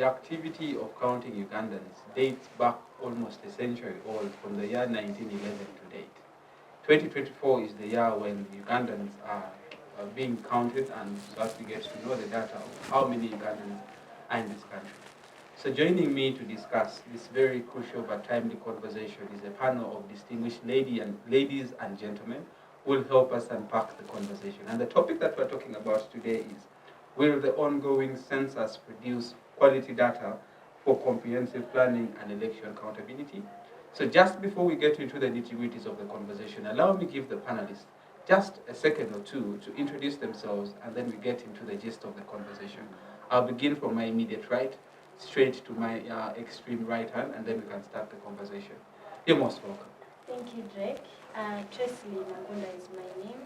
the activity of counting Ugandans dates back almost a century old, from the year 1911 to date. 2024 is the year when Ugandans are being counted, and so as we get to know the data of how many Ugandans are in this country. So joining me to discuss this very crucial but timely conversation is a panel of distinguished ladies and gentlemen who will help us unpack the conversation. And the topic that we're talking about today is, will the ongoing census produce quality data for comprehensive planning and election accountability? So just before we get into the nitty-gritties of the conversation, allow me to give the panelists just a second or two to introduce themselves, and then we get into the gist of the conversation. I'll begin from my immediate right, straight to my extreme right hand, and then we can start the conversation. You're most welcome. Thank you, Drake. Tracy Nagunda is my name.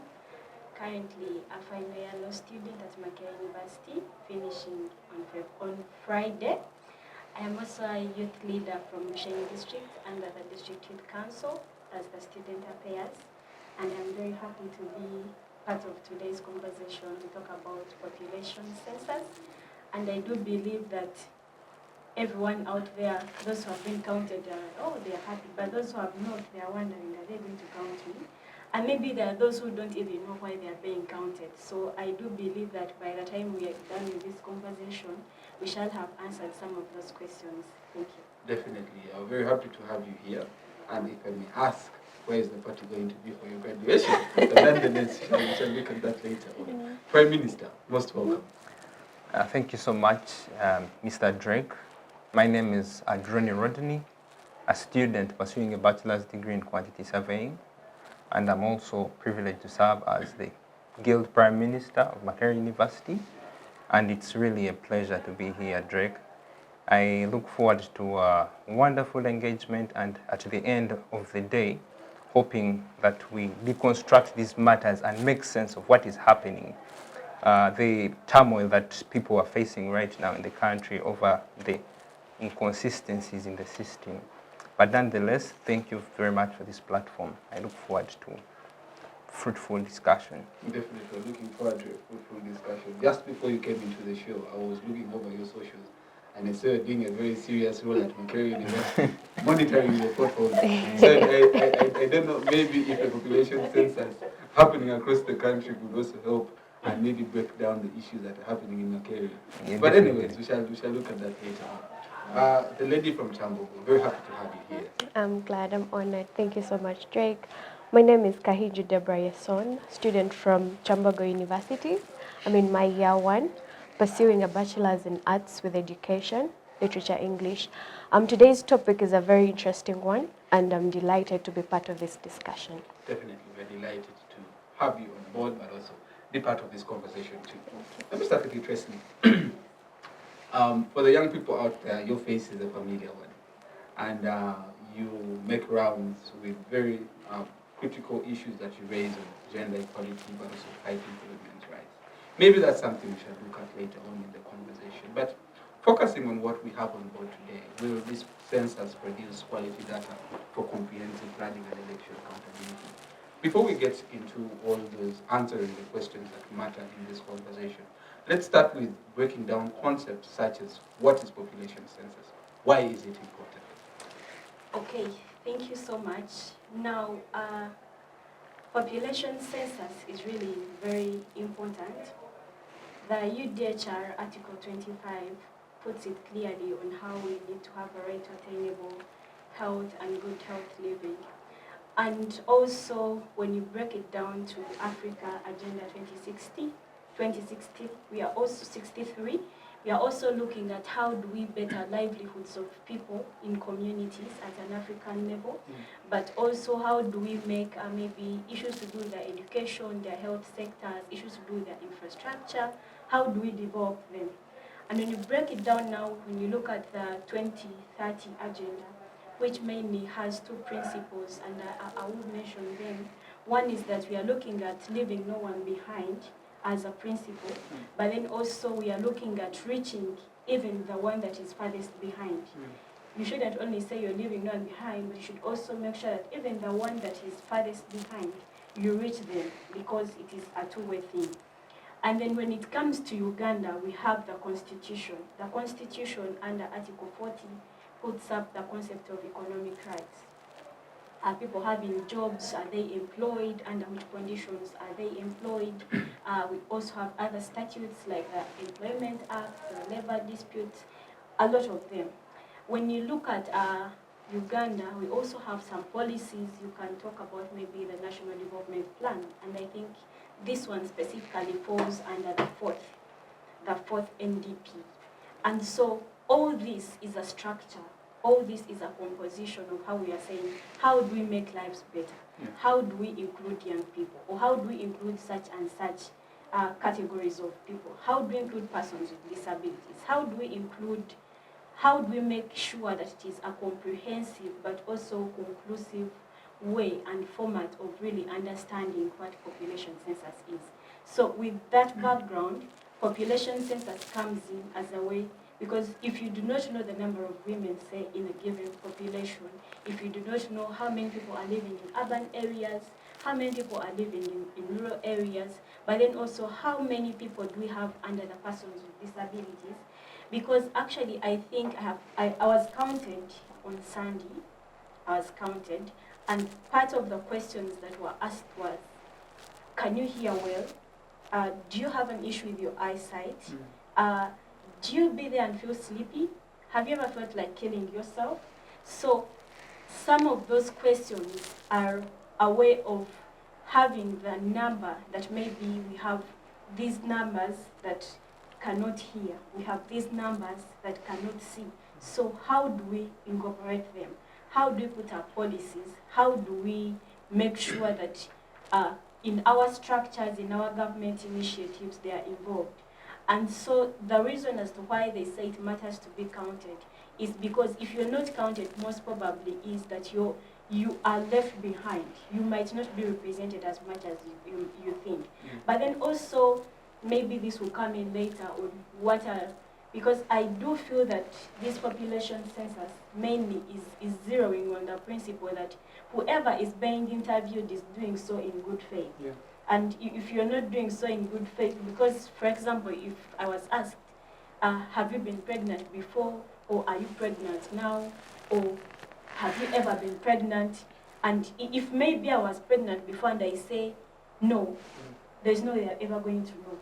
Currently a final year law student at Makerere University, finishing on Friday. I am also a youth leader from Mushenyi District under the District Youth Council as the Student Affairs. And I'm very happy to be part of today's conversation to talk about population census. And I do believe that everyone out there, those who have been counted, they're happy. But those who have not, they are wondering, are they going to count me? And maybe there are those who don't even know why they are being counted. So I do believe that by the time we are done with this conversation, we shall have answered some of those questions. Thank you. Definitely. I'm very happy to have you here. And if I may ask, where is the party going to be for your graduation? But nonetheless, we shall look at that later on. Prime Minister, most welcome. Thank you so much, Mr. Drake. My name is Adroni Rodney, a student pursuing a bachelor's degree in quantity surveying. And I'm also privileged to serve as the Guild Prime Minister of Makerere University. And it's really a pleasure to be here, Drake. I look forward to a wonderful engagement, and at the end of the day, hoping that we deconstruct these matters and make sense of what is happening. The turmoil that people are facing right now in the country over the inconsistencies in the system. But nonetheless, thank you very much for this platform. I look forward to fruitful discussion. Definitely, looking forward to a fruitful discussion. Just before you came into the show, I was looking over your socials, and I saw you doing a very serious role at Makerere University, monitoring the portfolio. So I don't know, maybe if a population census happening across the country could also help and maybe break down the issues that are happening in Makerere. Yeah, but anyways, we shall look at that later on. The lady from Chambogo, very happy to have you here. I'm glad, I'm honored. Thank you so much, Drake. My name is Kahiju Deborah Yason, student from Chambogo University. I'm in my year 1, pursuing a bachelor's in arts with education, literature, English. Today's topic is a very interesting one, and I'm delighted to be part of this discussion. Definitely, we're delighted to have you on board, but also be part of this conversation too. Let me start with you, Tracy. For the young people out there, your face is a familiar one, and you make rounds with very critical issues that you raise on gender equality, but also fighting for women's rights. Maybe that's something we shall look at later on in the conversation. But focusing on what we have on board today, will this census produce quality data for comprehensive planning and election accountability? Before we get into all those answering the questions that matter in this conversation, let's start with breaking down concepts such as, what is population census? Why is it important? Okay, thank you so much. Now, population census is really very important. The UDHR Article 25 puts it clearly on how we need to have a right to attainable health and good health living. And also, when you break it down to Africa Agenda 2060, we are also 63. We are also looking at how do we better livelihoods of people in communities at an African level, but also how do we make maybe issues to do with their education, their health sectors, issues to do with their infrastructure, how do we develop them? And when you break it down now, when you look at the 2030 agenda, which mainly has 2 principles, and I would mention them. One is that we are looking at leaving no one behind as a principle, but then also we are looking at reaching even the one that is farthest behind. You shouldn't only say you're leaving no one behind, but you should also make sure that even the one that is farthest behind, you reach them, because it is a two-way thing. And then when it comes to Uganda, we have the constitution. The constitution under Article 40 puts up the concept of economic rights. Are people having jobs? Are they employed? Under which conditions are they employed? We also have other statutes like the Employment Act, the Labor Disputes, a lot of them. When you look at Uganda, we also have some policies. You can talk about maybe the National Development Plan, and I think this one specifically falls under the fourth NDP. And so all this is a structure. All this is a composition of how we are saying, how do we make lives better? Yeah. How do we include young people? Or how do we include such and such categories of people? How do we include persons with disabilities? How do we make sure that it is a comprehensive but also conclusive way and format of really understanding what population census is? So with that background, population census comes in as a way, because if you do not know the number of women, say, in a given population, if you do not know how many people are living in urban areas, how many people are living in rural areas, but then also how many people do we have under the persons with disabilities. Because actually I think I was counted on Sunday, and part of the questions that were asked was, can you hear well? Do you have an issue with your eyesight? Do you be there and feel sleepy? Have you ever felt like killing yourself? So some of those questions are a way of having the number that maybe we have these numbers that cannot hear. We have these numbers that cannot see. So how do we incorporate them? How do we put our policies? How do we make sure that in our structures, in our government initiatives, they are involved? And so the reason as to why they say it matters to be counted is because if you're not counted, most probably is that you are left behind. You might not be represented as much as you think. But then also, maybe this will come in later on because I do feel that this population census mainly is zeroing on the principle that whoever is being interviewed is doing so in good faith. Yeah. And if you're not doing so in good faith, because, for example, if I was asked, have you been pregnant before, or are you pregnant now, or have you ever been pregnant? And if maybe I was pregnant before and I say no, there's no way they're ever going to know.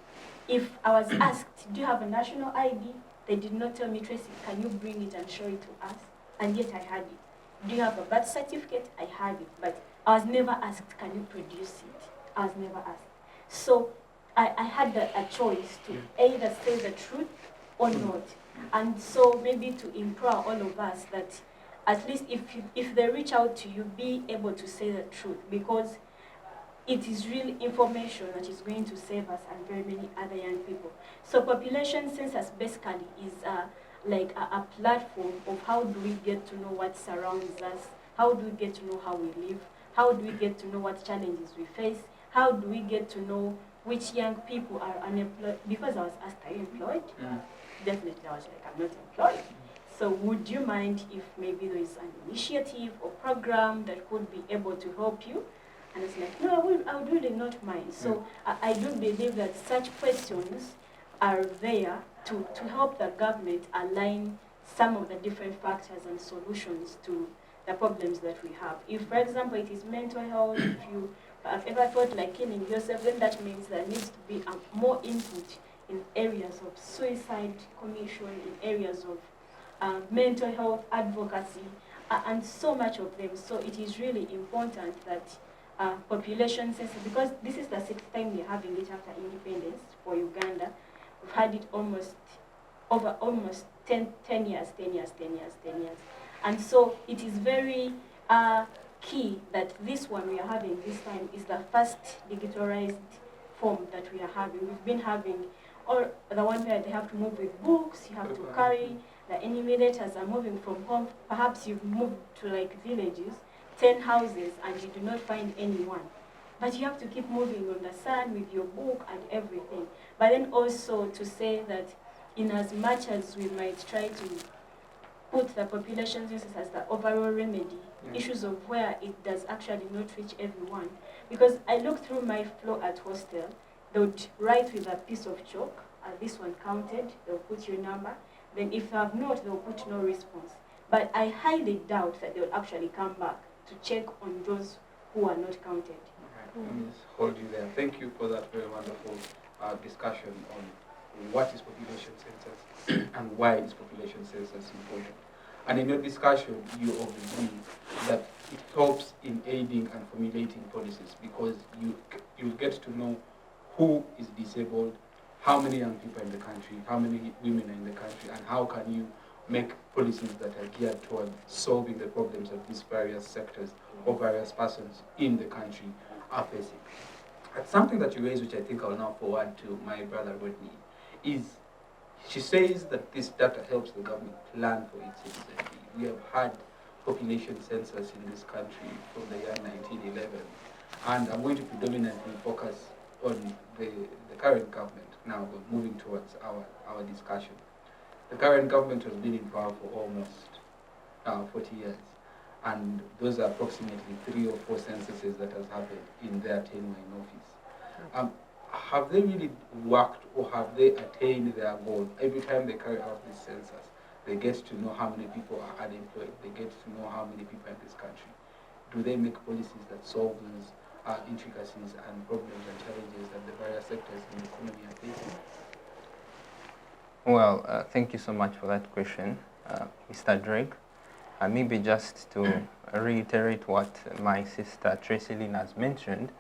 If I was asked, do you have a national ID? They did not tell me, Tracy, can you bring it and show it to us? And yet I had it. Do you have a birth certificate? I had it, but I was never asked, can you produce it? I was never asked. So I had a choice to either say the truth or not. And so maybe to implore all of us that at least if they reach out to you, be able to say the truth, because it is real information that is going to save us and very many other young people. So population census basically is like a platform of how do we get to know what surrounds us, how do we get to know how we live, how do we get to know what challenges we face, how do we get to know which young people are unemployed. Because I was asked, are you employed? Definitely I was like, I'm not employed. So would you mind if maybe there is an initiative or program that could be able to help you? And it's like, no, I would really not mind. So I do believe that such questions are there to help the government align some of the different factors and solutions to the problems that we have. If, for example, it is mental health, if you have ever felt like killing yourself, then that means there needs to be more input in areas of suicide commission, in areas of mental health advocacy, and so much of them. So it is really important that population census, because this is the 6th time we're having it after independence for Uganda. We've had it over almost 10 years. And so it is very key that this one we are having this time is the first digitalized form that we are having. We've been having or the one where they have to move with books, you have to carry, the enumerators are moving from home. Perhaps you've moved to like villages, 10 houses, and you do not find anyone. But you have to keep moving on the sun with your book and everything. But then also to say that in as much as we might try to put the population census as the overall remedy, issues of where it does actually not reach everyone. Because I look through my flow at hostel, they would write with a piece of chalk, this one counted, they'll put your number. Then if you have not, they'll put no response. But I highly doubt that they'll actually come back to check on those who are not counted. Let me just hold you there. Thank you for that very wonderful discussion on what is population census and why is population census important. And in your discussion, you agree that it helps in aiding and formulating policies because you get to know who is disabled, how many young people in the country, how many women are in the country, and how can you make policies that are geared toward solving the problems of these various sectors or various persons in the country are facing. And something that you raised, which I think I'll now forward to my brother Rodney, is she says that this data helps the government plan for its citizenry. We have had population census in this country from the year 1911, and I'm going to predominantly focus on the current government now, but moving towards our discussion. The current government has been in power for almost 40 years, and those are approximately 3 or 4 censuses that has happened in their tenure in office. Have they really worked, or have they attained their goal? Every time they carry out this census, they get to know how many people are unemployed, they get to know how many people in this country. Do they make policies that solve those intricacies and problems and challenges that the various sectors in the economy are facing? Well, thank you so much for that question, Mr. Drake. Maybe just to reiterate what my sister Tracy Lynn has mentioned,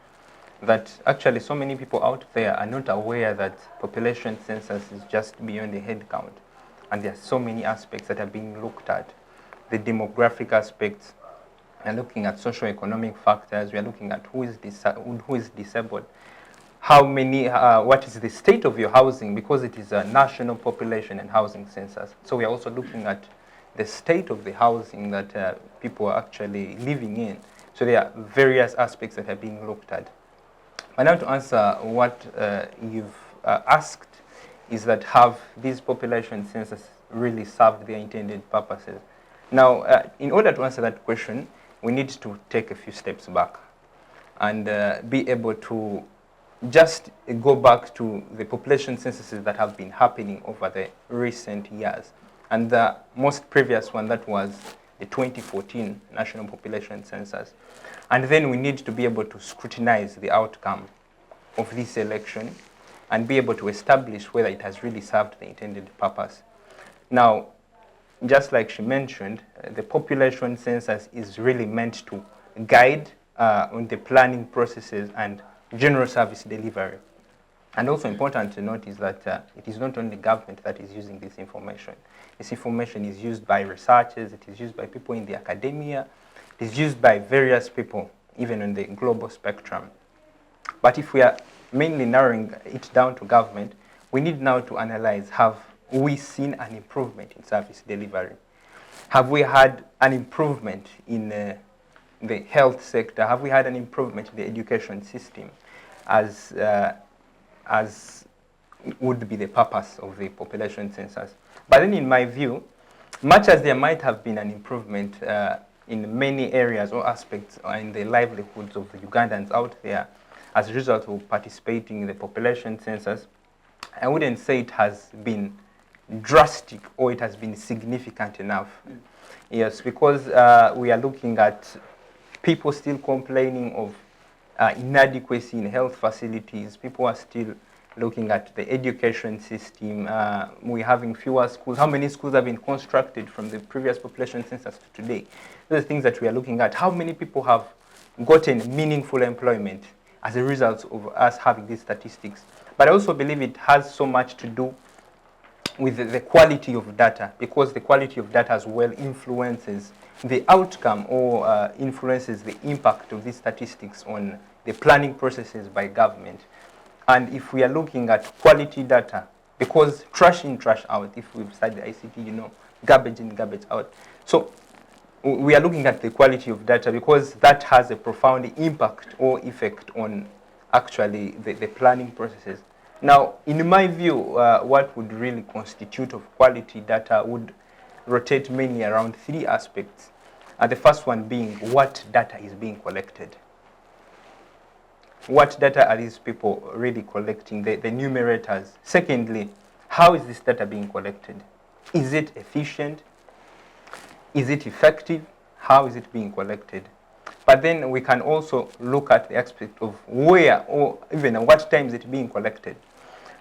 that actually so many people out there are not aware that population census is just beyond the head count. And there are so many aspects that are being looked at. The demographic aspects, we are looking at socio-economic factors, we are looking at who is disabled, how many, what is the state of your housing, because it is a national population and housing census. So we are also looking at the state of the housing that people are actually living in. So there are various aspects that are being looked at. But now to answer what you've asked, is that have these population census really served their intended purposes? Now, in order to answer that question, we need to take a few steps back and be able to just go back to the population censuses that have been happening over the recent years. And the most previous one, that was the 2014 National Population Census. And then we need to be able to scrutinize the outcome of this election and be able to establish whether it has really served the intended purpose. Now, just like she mentioned, the population census is really meant to guide on the planning processes and general service delivery. And also important to note is that it is not only government that is using this information. This information is used by researchers, it is used by people in the academia, it is used by various people, even on the global spectrum. But if we are mainly narrowing it down to government, we need now to analyze, have we seen an improvement in service delivery? Have we had an improvement in the health sector? Have we had an improvement in the education system as would be the purpose of the population census? But then in my view, much as there might have been an improvement in many areas or aspects in the livelihoods of the Ugandans out there as a result of participating in the population census, I wouldn't say it has been drastic or it has been significant enough. Yes, because we are looking at people still complaining of inadequacy in health facilities. People are still looking at the education system. We're having fewer schools. How many schools have been constructed from the previous population census to today? Those are things that we are looking at. How many people have gotten meaningful employment as a result of us having these statistics? But I also believe it has so much to do with the quality of data, because the quality of data as well influences the outcome or influences the impact of these statistics on the planning processes by government. And if we are looking at quality data, because trash in, trash out, if we've studied ICT, you know, garbage in, garbage out. So we are looking at the quality of data because that has a profound impact or effect on actually the planning processes. Now, in my view, what would really constitute of quality data would rotate mainly around 3 aspects. The first one being what data is being collected. what data are these people really collecting, the numerators? Secondly, how is this data being collected? Is it efficient? Is it effective? How is it being collected? But then we can also look at the aspect of where or even at what time is it being collected.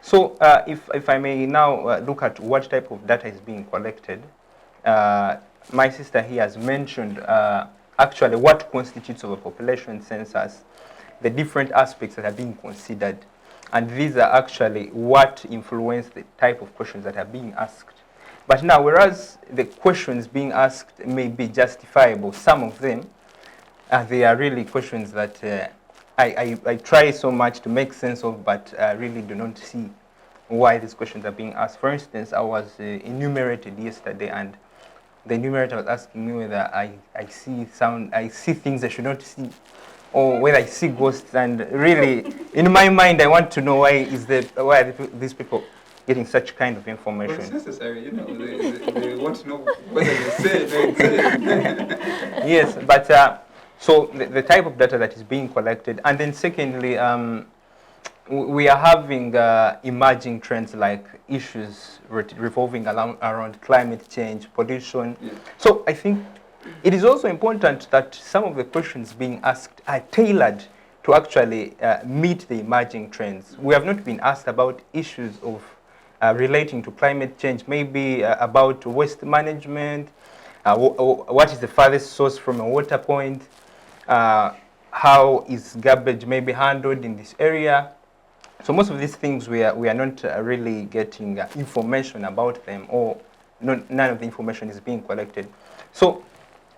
So if I may now look at what type of data is being collected, my sister here has mentioned actually what constitutes of a population census, the different aspects that are being considered. And these are actually what influence the type of questions that are being asked. But now, whereas the questions being asked may be justifiable, some of them, they are really questions that I try so much to make sense of, but really do not see why these questions are being asked. For instance, I was enumerated yesterday, and the enumerator was asking me whether I see things I should not see, or whether I see ghosts. And really, in my mind, I want to know why are these people getting such kind of information. Well, it's necessary, they want to know whether they say it, they Yes, but so the type of data that is being collected, and then secondly, we are having emerging trends like issues revolving around climate change, pollution. Yeah. So I think it is also important that some of the questions being asked are tailored to actually meet the emerging trends. We have not been asked about issues of relating to climate change, maybe about waste management, what is the farthest source from a water point, how is garbage maybe handled in this area. So most of these things we are not really getting information about them, or none of the information is being collected. So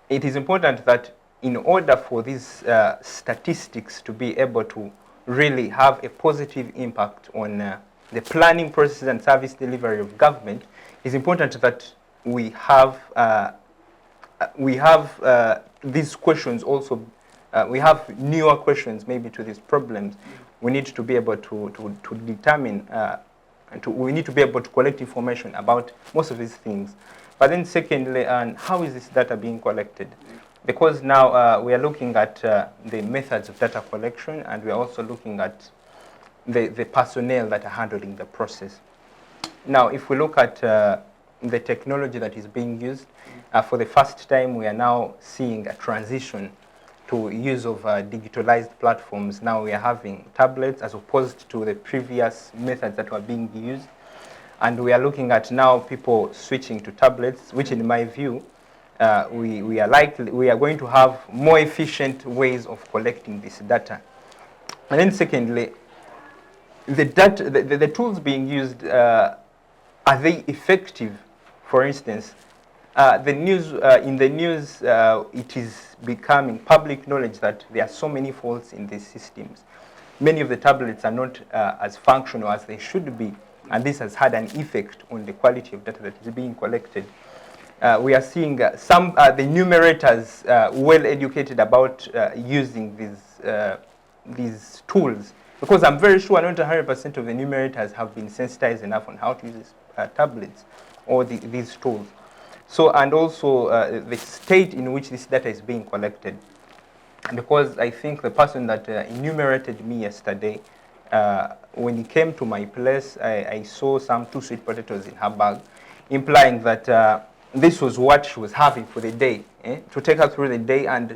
it is important that in order for these statistics to be able to really have a positive impact on the planning processes and service delivery of government, it's important that we have these questions also. We have newer questions maybe to these problems. We need to be able to determine, we need to be able to collect information about most of these things. But then secondly, how is this data being collected? Because now we are looking at the methods of data collection, and we are also looking at the personnel that are handling the process. Now, if we look at the technology that is being used, for the first time we are now seeing a transition to use of digitalized platforms. Now we are having tablets as opposed to the previous methods that were being used. And we are looking at now people switching to tablets, which in my view, we are going to have more efficient ways of collecting this data. And then secondly, the tools being used, are they effective? For instance, in the news, it is becoming public knowledge that there are so many faults in these systems. Many of the tablets are not as functional as they should be, and this has had an effect on the quality of data that is being collected. We are seeing the numerators well educated about using these tools, because I'm very sure not 100% of the numerators have been sensitized enough on how to use tablets or these tools. So, and also the state in which this data is being collected. Because I think the person that enumerated me yesterday, when he came to my place, I saw some 2 sweet potatoes in her bag, implying that this was what she was having for the day, to take her through the day. And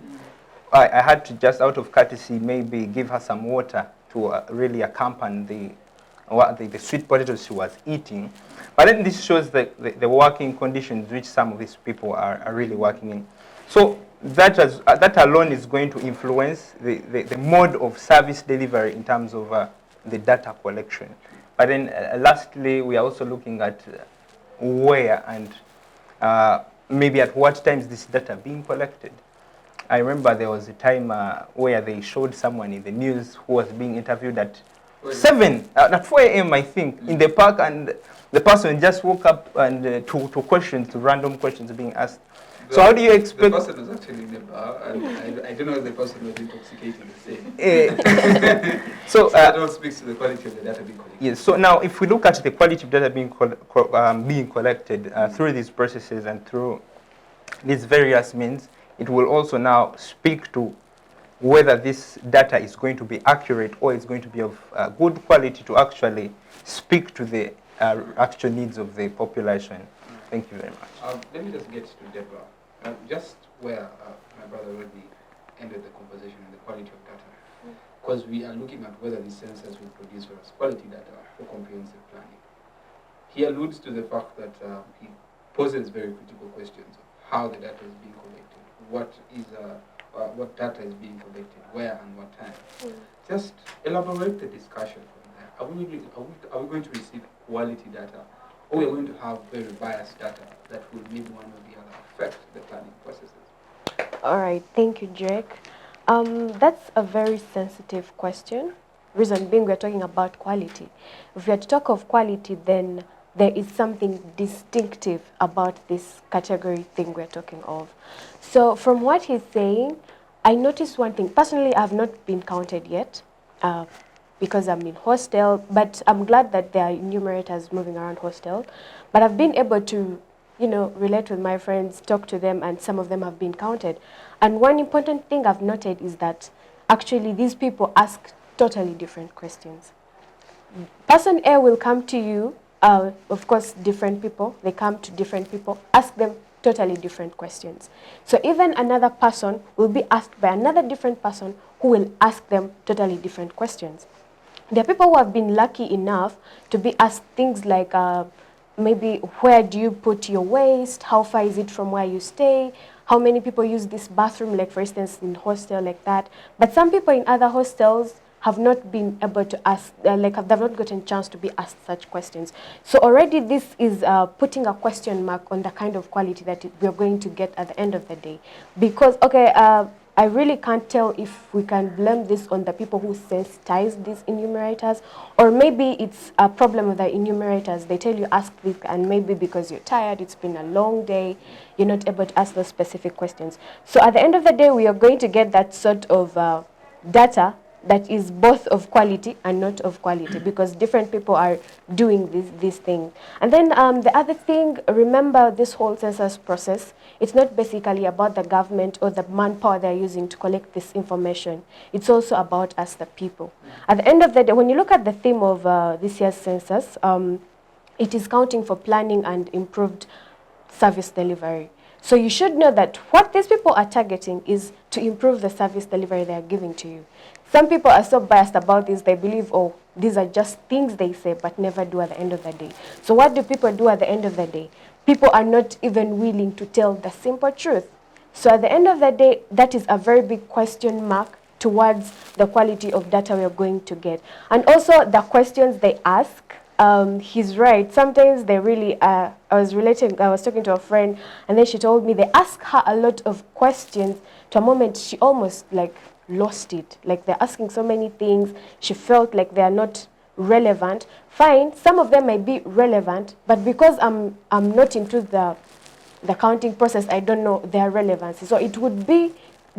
I had to, just out of courtesy, maybe give her some water to really accompany the sweet potatoes she was eating. But then this shows the working conditions which some of these people are really working in. So that alone is going to influence the mode of service delivery in terms of the data collection. But then lastly, we are also looking at where and maybe at what times this data being collected. I remember there was a time where they showed someone in the news who was being interviewed at 4 a.m. I think, in the park, and the person just woke up and to random questions being asked. So how do you expect? The person was actually in the bar, and I don't know if the person was intoxicating the same. So that all speaks to the quality of the data being collected. Yes. So now, if we look at the quality of data being collected through these processes and through these various means, it will also now speak to whether this data is going to be accurate or it's going to be of good quality to actually speak to the actual needs of the population. Thank you very much. Let me just get to Deborah. Just where my brother already ended the conversation on the quality of data. Because we are looking at whether the census will produce for us quality data for comprehensive planning. He alludes to the fact that he poses very critical questions of how the data is being collected, what data is being collected, where and what time. Just elaborate the discussion from there. Are we going to receive quality data, or are we going to have very biased data that will maybe one or the other affect the planning processes? All right, thank you, Drake. That's a very sensitive question. Reason being, we're talking about quality. If we are to talk of quality, then there is something distinctive about this category thing we're talking of. So from what he's saying, I noticed one thing. Personally, I have not been counted yet because I'm in hostel, but I'm glad that there are enumerators moving around hostel. But I've been able to, relate with my friends, talk to them, and some of them have been counted. And one important thing I've noted is that actually these people ask totally different questions. Person A will come to you, of course, different people, they come to different people, ask them totally different questions. So even another person will be asked by another different person who will ask them totally different questions. There are people who have been lucky enough to be asked things like, maybe where do you put your waste? How far is it from where you stay? How many people use this bathroom, like for instance in hostel like that? But some people in other hostels have not been able to ask, they've not gotten a chance to be asked such questions. So already this is putting a question mark on the kind of quality that we're going to get at the end of the day. Because, okay, I really can't tell if we can blame this on the people who sensitize these enumerators, or maybe it's a problem with the enumerators. They tell you ask this, and maybe because you're tired, it's been a long day, you're not able to ask those specific questions. So at the end of the day, we are going to get that sort of data that is both of quality and not of quality, because different people are doing this thing. And then the other thing, remember this whole census process, it's not basically about the government or the manpower they're using to collect this information. It's also about us, the people. At the end of the day, when you look at the theme of this year's census, it is counting for planning and improved service delivery. So you should know that what these people are targeting is to improve the service delivery they are giving to you. Some people are so biased about this, they believe, oh, these are just things they say, but never do at the end of the day. So what do people do at the end of the day? People are not even willing to tell the simple truth. So at the end of the day, that is a very big question mark towards the quality of data we are going to get. And also the questions they ask, he's right. Sometimes they really, I was talking to a friend, and then she told me they ask her a lot of questions to a moment she almost like lost it. Like they're asking so many things, she felt like they are not relevant. Fine, some of them might be relevant, but because I'm not into the counting process, I don't know their relevancy. So it would be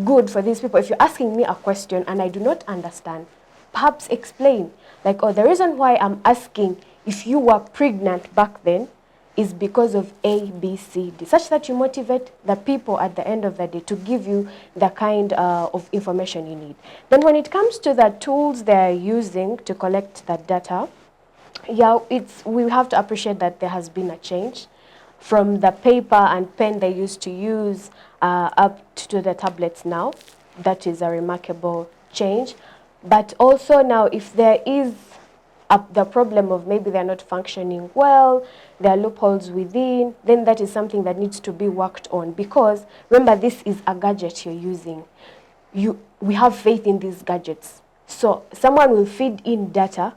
good for these people, if you're asking me a question and I do not understand, perhaps explain. Like, oh, the reason why I'm asking if you were pregnant back then is because of A, B, C, D, such that you motivate the people at the end of the day to give you the kind of information you need. Then when it comes to the tools they're using to collect that data, yeah, we have to appreciate that there has been a change from the paper and pen they used to use up to the tablets now. That is a remarkable change. But also now, if there is the problem of maybe they're not functioning well, there are loopholes within, then that is something that needs to be worked on. Because remember, this is a gadget you're using. We have faith in these gadgets. So someone will feed in data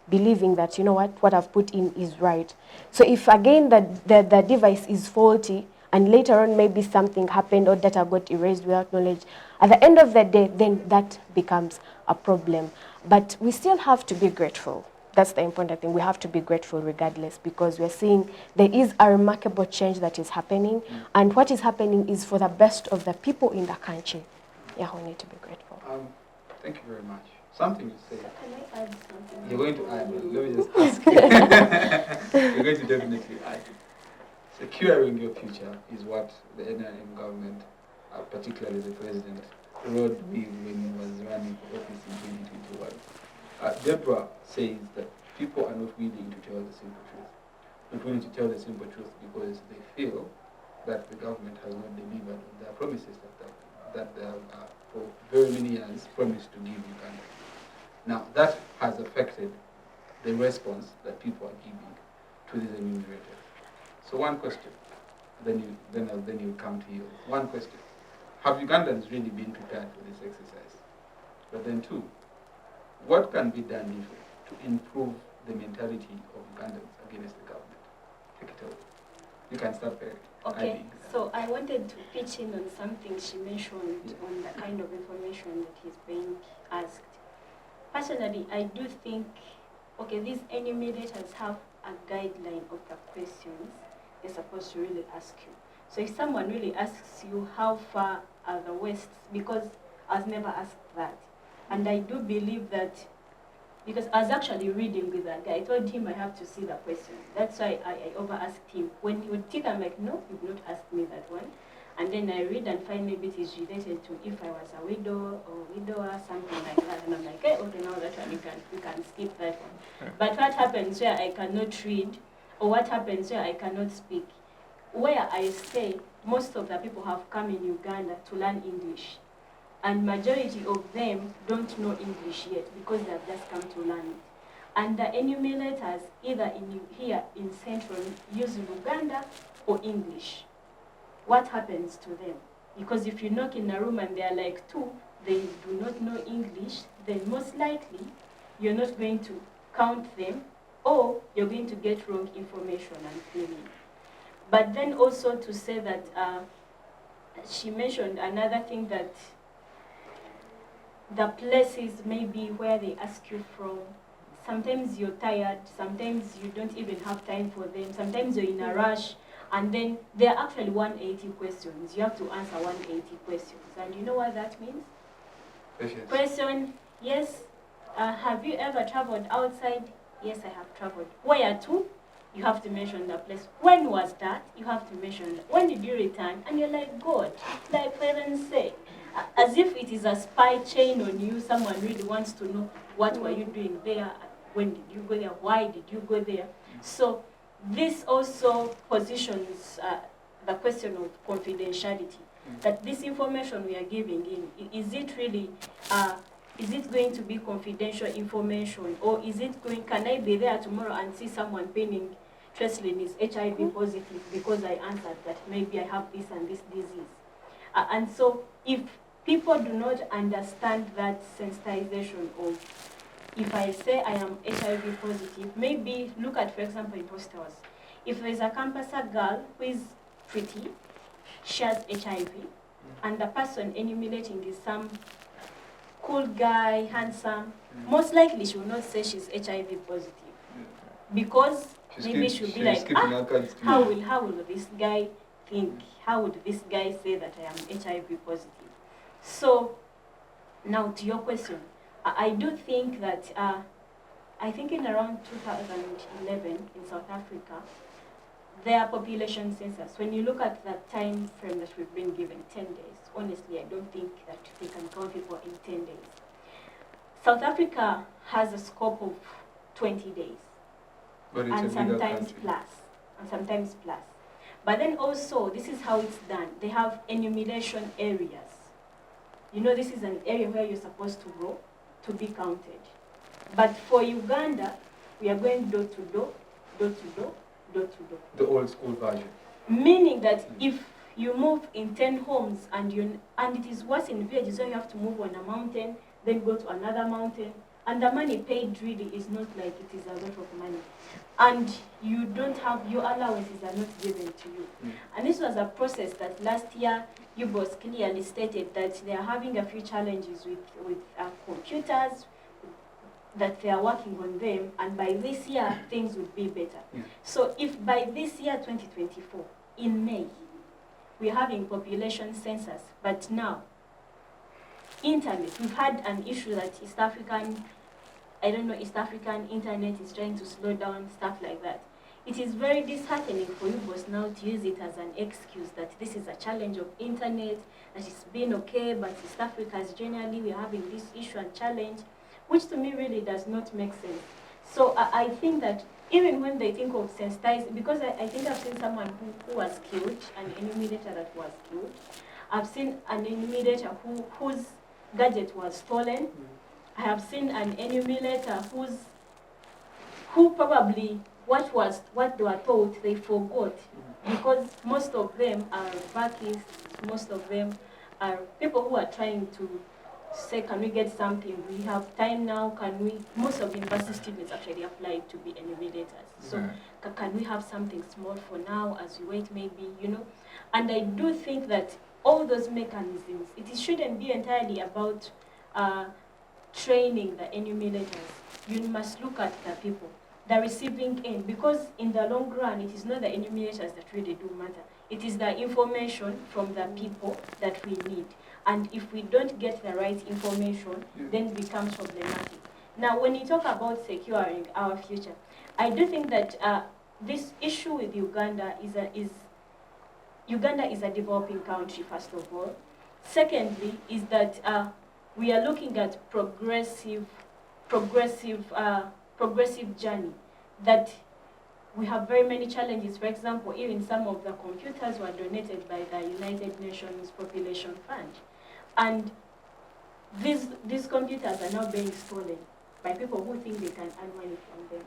believing that, you know what I've put in is right. So if again the device is faulty and later on maybe something happened or data got erased without knowledge, at the end of the day, then that becomes a problem. But we still have to be grateful. That's the important thing. We have to be grateful regardless, because we're seeing there is a remarkable change that is happening. And what is happening is for the best of the people in the country. Yeah, we need to be grateful. Thank you very much. Something to say. Can I add something? You're going to add. Let me just ask you. You're going to definitely add. Securing your future is what the NRM government, particularly the president, rode with when he was running for office in 2021. Deborah says that people are not willing to tell the simple truth. Not willing to tell the simple truth because they feel that the government has not delivered on their promises that they have for very many years promised to give Uganda. Now that has affected the response that people are giving to these enumerators. So one question, then you come to you. One question: have Ugandans really been prepared for this exercise? But then two, what can be done to improve the mentality of Ugandans against the government? Take it over. You can start there. Okay, so I wanted to pitch in on something she mentioned on the kind of information that is being asked. Personally, I do think, okay, these enumerators have a guideline of the questions they're supposed to really ask you. So if someone really asks you how far are the Wests, because I was never asked that. And I do believe that, because I was actually reading with that guy, I told him I have to see the question. That's why I over-asked him. When he would tick, I'm like, no, you've not asked me that one. And then I read and find maybe it is related to if I was a widow or widower, something like that. And I'm like, hey, okay, now that one, we can skip that one. But what happens where I cannot read, or what happens where I cannot speak? Where I stay, most of the people have come in Uganda to learn English. And majority of them don't know English yet because they have just come to learn it. And the enumerators, either here in Central, use Luganda or English. What happens to them? Because if you knock in a room and they are like two, they do not know English, then most likely you're not going to count them, or you're going to get wrong information and fill in. But then also to say that she mentioned another thing, that the places maybe where they ask you from, sometimes you're tired, sometimes you don't even have time for them, sometimes you're in a rush, and then there are actually 180 questions. You have to answer 180 questions. And you know what that means? Patience. Question, yes. Have you ever traveled outside? Yes, I have traveled. Where to? You have to mention the place. When was that? You have to mention that. When did you return? And you're like, God, like parents say, as if it is a spy chain on you. Someone really wants to know what were you doing there, when did you go there, why did you go there. So this also positions the question of confidentiality, that this information we are giving in, is it really, is it going to be confidential information, or is it going, can I be there tomorrow and see someone pinning Treslin is HIV positive because I answered that maybe I have this and this disease. And so if people do not understand that sensitization of, if I say I am HIV positive, maybe look at, for example, in hostels. If there's a campus girl who is pretty, she has HIV, and the person enumerating is some cool guy, handsome, most likely she will not say she's HIV positive. Because maybe she'll be like, how will this guy think? How would this guy say that I am HIV positive? So, now to your question, I do think that, I think in around 2011 in South Africa, their population census, when you look at the time frame that we've been given, 10 days, honestly, I don't think that they can count people in 10 days. South Africa has a scope of 20 days. But it's and a bigger sometimes country. plus. But then also, this is how it's done. They have enumeration areas. You know, this is an area where you're supposed to go to be counted. But for Uganda, we are going door to door, door to door, door to door. The old school version. Meaning that if you move in 10 homes and it is worse in villages where you have to move on a mountain, then go to another mountain, and the money paid really is not like it is a lot of money. And you don't have, your allowances are not given to you. And this was a process that last year UBOS clearly stated that they are having a few challenges with computers, that they are working on them, and by this year things would be better. So if by this year 2024, in May, we're having population census, but now internet, we've had an issue that East African internet is trying to slow down, stuff like that. it is very disheartening for you boys now to use it as an excuse that this is a challenge of internet, that it's been okay, but East Africans generally we're having this issue and challenge, which to me really does not make sense. So I think that even when they think of sensitizing, because I think I've seen someone who was killed, an enumerator that was killed. I've seen an enumerator whose gadget was stolen. I have seen an enumerator who probably what they were taught they forgot, because most of them are backists, most of them are people who are trying to say, can we get something? We have time now, can we? Most of university students actually apply to be enumerators. So can we have something small for now as we wait maybe, you know? And I do think that all those mechanisms, shouldn't be entirely about training the enumerators. You must look at the people, the receiving end, because in the long run, it is not the enumerators that really do matter. It is the information from the people that we need. And if we don't get the right information, then it becomes problematic. Now, when you talk about securing our future, I do think that this issue with Uganda Uganda is a developing country, first of all. Secondly, is that we are looking at progressive journey, that we have very many challenges. For example, even some of the computers were donated by the United Nations Population Fund. And these computers are now being stolen by people who think they can earn money from them.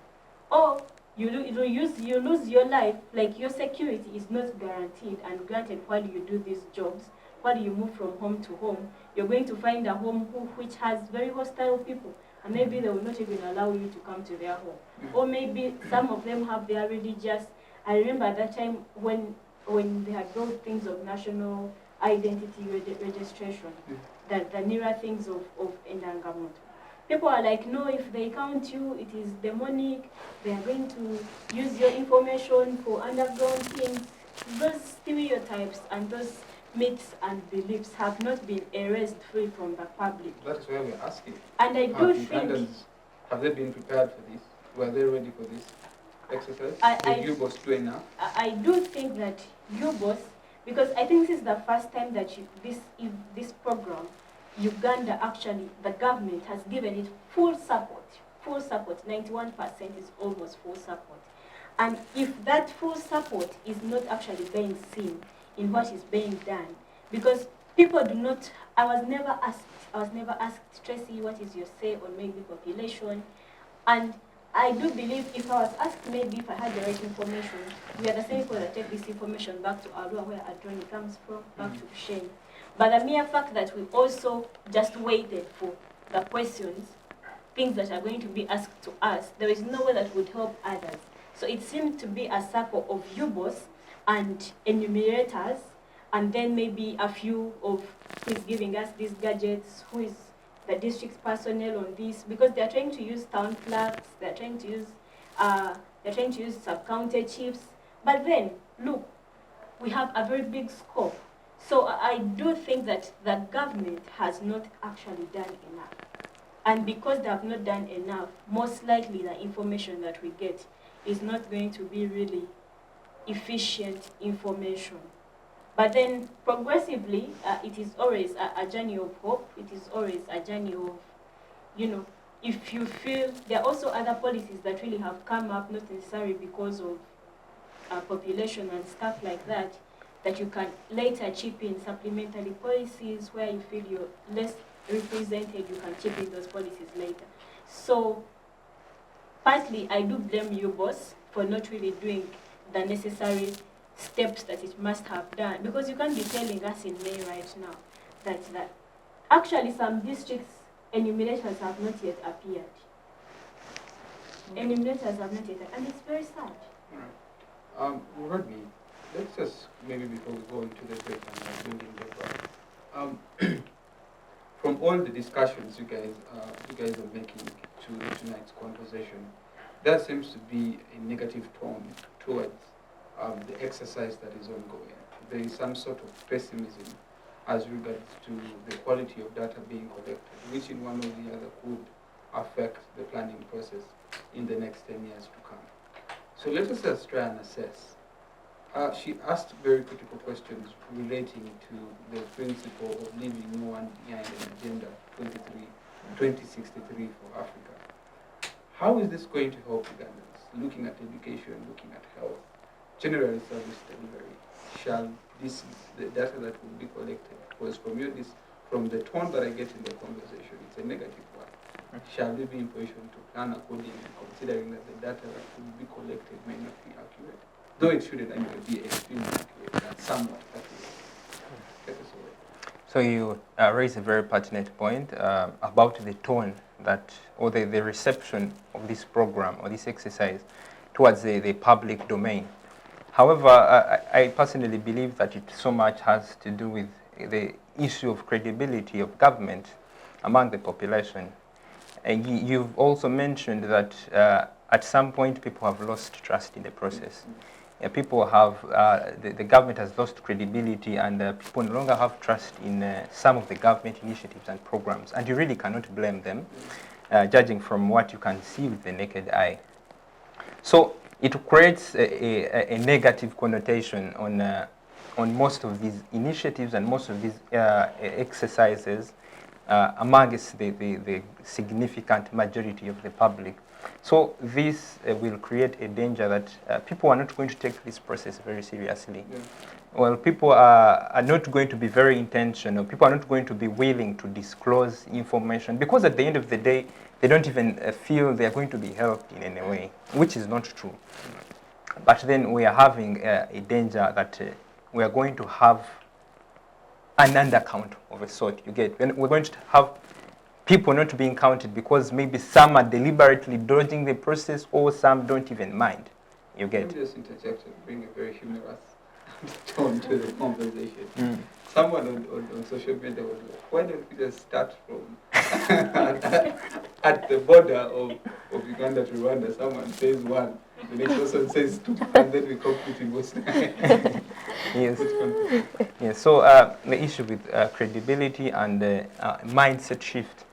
Or you lose your life, like your security is not guaranteed and granted while you do these jobs. While you move from home to home, you're going to find a home which has very hostile people, and maybe they will not even allow you to come to their home. Or maybe some of them have their religious. I remember at that time when they had brought things of national identity registration, the nearer things of Endangamuntu. People are like, no, if they count you, it is demonic. They are going to use your information for underground things. Those stereotypes and those myths and beliefs have not been erased free from the public. That is why we're asking. And I do think... Have they been prepared for this? Were they ready for this exercise? Did UBOS do enough? I do think that UBOS, because I think this is the first time that this program, Uganda actually, the government has given it full support. 91% is almost full support. And if that full support is not actually being seen in what is being done, because people do not, I was never asked, Tracy, what is your say on maybe population? And I do believe if I was asked, maybe if I had the right information, we are the same people that take this information back to Arua, where Adroni comes from, back to Shane. But the mere fact that we also just waited for the questions, things that are going to be asked to us, there is no way that would help others. So it seemed to be a circle of UBOS and enumerators, and then maybe a few of who is giving us these gadgets, who is the district personnel on this, because they are trying to use town clerks, they are trying to use sub-county chiefs. But then, look, we have a very big scope. So I do think that the government has not actually done enough. And because they have not done enough, most likely the information that we get is not going to be really efficient information. But then progressively, it is always a journey of hope. It is always a journey of, you know, if you feel, there are also other policies that really have come up, not necessarily because of population and stuff like that, that you can later chip in supplementary policies where you feel you're less represented, you can chip in those policies later. So partly, I do blame you, boss, for not really doing the necessary steps that it must have done, because you can't be telling us in May right now that actually some districts enumerators have not yet appeared. Enumerators have not yet, and it's very sad. Rodney, let's just, maybe before we go into the break and building the from all the discussions you guys are making to tonight's conversation, there seems to be a negative tone towards the exercise that is ongoing. There is some sort of pessimism as regards to the quality of data being collected, which in one or the other could affect the planning process in the next 10 years to come. So let us just try and assess. She asked very critical questions relating to the principle of leaving no one behind in Agenda 2063 for Africa. How is this going to help Ugandans? Looking at education, looking at health, general service delivery. Shall the data that will be collected, because from the tone that I get in the conversation, it's a negative one. Shall we be in position to plan accordingly, considering that the data that will be collected may not be accurate? Though it shouldn't anyway be extremely accurate, but somewhat accurate. Get us away. So you raise a very pertinent point about the tone that, or the reception of this program or this exercise towards the public domain. However, I personally believe that it so much has to do with the issue of credibility of government among the population. And you've also mentioned that at some point people have lost trust in the process. People have, the government has lost credibility, and people no longer have trust in some of the government initiatives and programs. And you really cannot blame them, judging from what you can see with the naked eye. So it creates a negative connotation on most of these initiatives and most of these exercises amongst the significant majority of the public. So this will create a danger that people are not going to take this process very seriously. Yeah. Well, people are not going to be very intentional. People are not going to be willing to disclose information because at the end of the day, they don't even feel they are going to be helped in any way, which is not true. But then we are having a danger that we are going to have an undercount of a sort. You get, we're going to have people not being counted because maybe some are deliberately dodging the process, or some don't even mind. You get. Let me just interject and bring a very humorous tone to the conversation. Someone on social media was like, why don't we just start from at the border of Uganda to Rwanda? Someone says one, the next person says two, and then we complete in Bosnia. Yes. Yes. So the issue with credibility and mindset shift.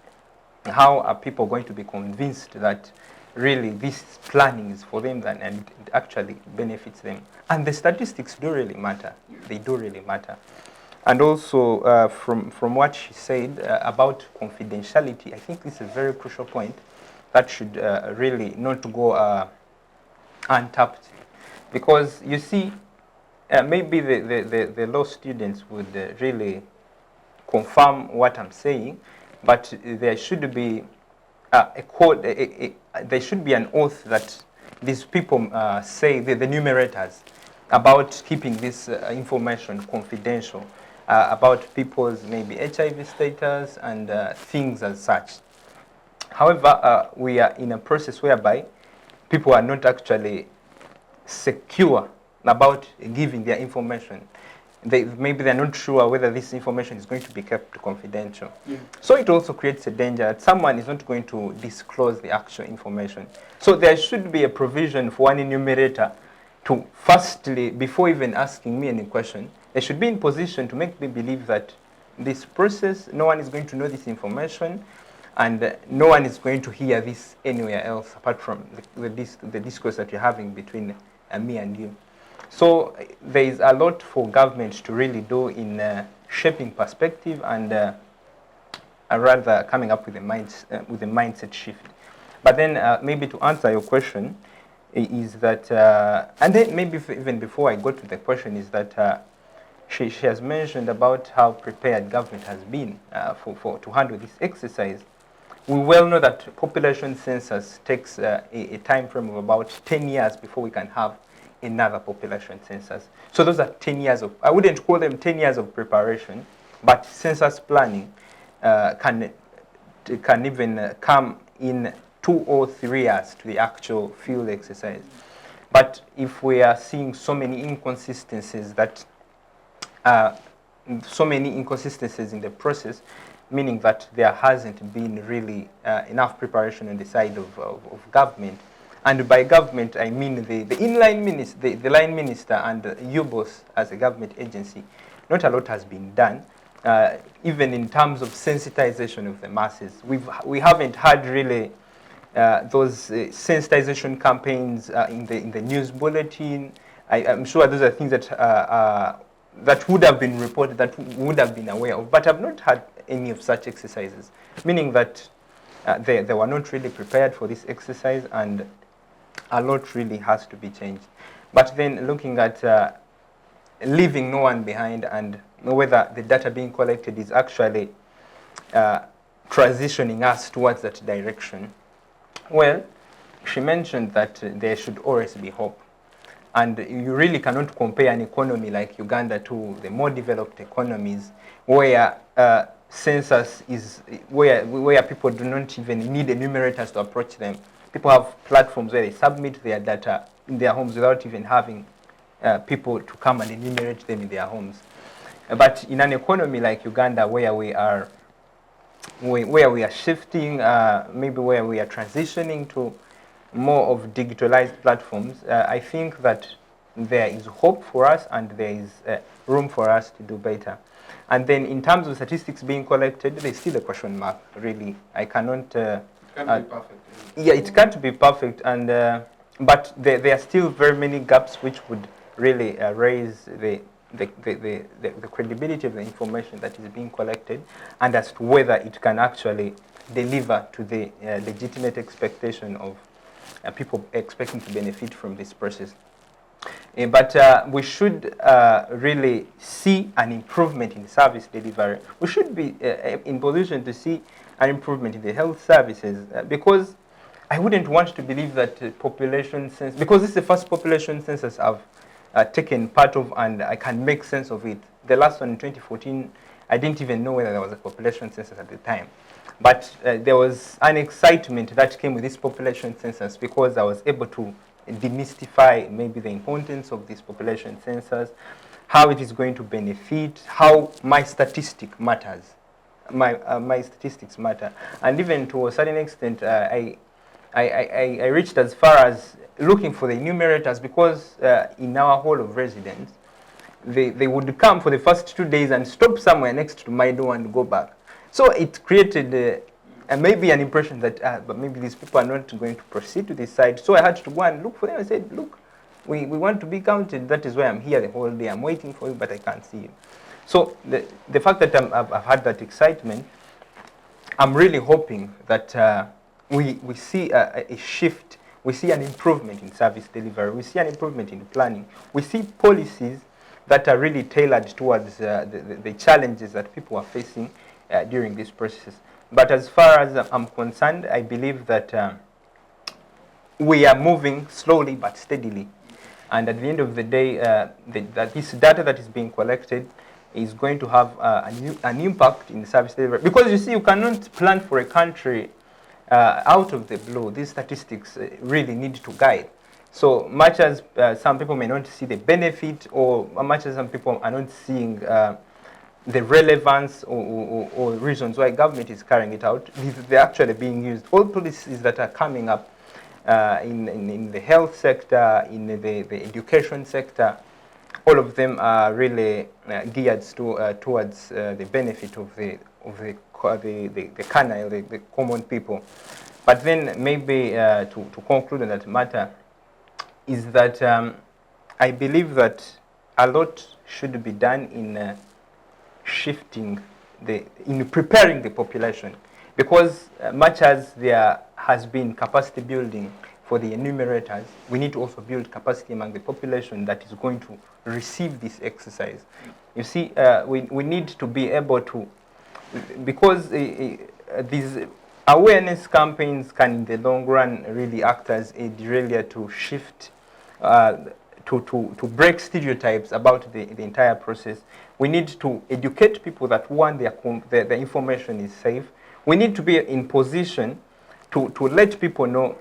How are people going to be convinced that really this planning is for them and it actually benefits them? And the statistics do really matter. They do really matter. And also from what she said about confidentiality, I think this is a very crucial point that should really not go untapped. Because you see, maybe the law students would really confirm what I'm saying, but there should be a code, there should be an oath that these people say, the numerators, about keeping this information confidential, about people's maybe HIV status and things as such. However, we are in a process whereby people are not actually secure about giving their information. Maybe they're not sure whether this information is going to be kept confidential. Yeah. So it also creates a danger that someone is not going to disclose the actual information. So there should be a provision for one enumerator to firstly, before even asking me any question, they should be in position to make me believe that this process, no one is going to know this information, and no one is going to hear this anywhere else apart from the discourse that you're having between me and you. So there is a lot for government to really do in shaping perspective and rather coming up with a mindset shift. But then maybe to answer your question is that, and then maybe even before I go to the question, is that she has mentioned about how prepared government has been to handle this exercise. We well know that population census takes a time frame of about 10 years before we can have another population census. So those are 10 years of, I wouldn't call them 10 years of preparation, but census planning can even come in 2 or 3 years to the actual field exercise. But if we are seeing so many inconsistencies that in the process, meaning that there hasn't been really enough preparation on the side of government. And by government, I mean the inline minister, the line minister, and UBOS as a government agency. Not a lot has been done, even in terms of sensitization of the masses. We haven't had really those sensitization campaigns in the news bulletin. I'm sure those are things that that would have been reported, that we would have been aware of, but I've not had any of such exercises, meaning that they were not really prepared for this exercise, and a lot really has to be changed. But then looking at leaving no one behind, and whether the data being collected is actually transitioning us towards that direction. Well, she mentioned that there should always be hope. And you really cannot compare an economy like Uganda to the more developed economies where census is, where people do not even need enumerators to approach them. People have platforms where they submit their data in their homes without even having people to come and enumerate them in their homes. But in an economy like Uganda, where we are shifting, maybe where we are transitioning to more of digitalized platforms, I think that there is hope for us, and there is room for us to do better. And then in terms of statistics being collected, there's still a question mark, really. I cannot... it can't be perfect. Yeah, it can't be perfect, and but there are still very many gaps which would really raise the credibility of the information that is being collected, and as to whether it can actually deliver to the legitimate expectation of people expecting to benefit from this process. But we should really see an improvement in service delivery. We should be in position to see an improvement in the health services, because I wouldn't want to believe that population census, because this is the first population census I've taken part of, and I can make sense of it. The last one in 2014, I didn't even know whether there was a population census at the time. But there was an excitement that came with this population census, because I was able to demystify maybe the importance of this population census, how it is going to benefit, how my statistic matters. My statistics matter. And even to a certain extent, I reached as far as looking for the enumerators, because in our hall of residence, they would come for the first 2 days and stop somewhere next to my door and go back. So it created maybe an impression that but maybe these people are not going to proceed to this side. So I had to go and look for them. I said, look, we want to be counted. That is why I'm here the whole day. I'm waiting for you, but I can't see you. So the fact that I've had that excitement, I'm really hoping that we see a shift. We see an improvement in service delivery. We see an improvement in planning. We see policies that are really tailored towards the challenges that people are facing during this process. But as far as I'm concerned, I believe that we are moving slowly but steadily. And at the end of the day, that this data that is being collected is going to have an impact in the service delivery. Because you see, you cannot plan for a country out of the blue. These statistics really need to guide. So much as some people may not see the benefit, or much as some people are not seeing the relevance or reasons why government is carrying it out, they're actually being used. All policies that are coming up in the health sector, in the education sector, all of them are really geared towards the benefit of the canal, the common people. But then maybe to conclude on that matter is that I believe that a lot should be done in shifting in preparing the population, because much as there has been capacity building for the enumerators, we need to also build capacity among the population that is going to receive this exercise. You see, we need to be able to, because these awareness campaigns can in the long run really act as a derailleur to shift, to break stereotypes about the entire process. We need to educate people that, one, the information is safe. We need to be in position to let people know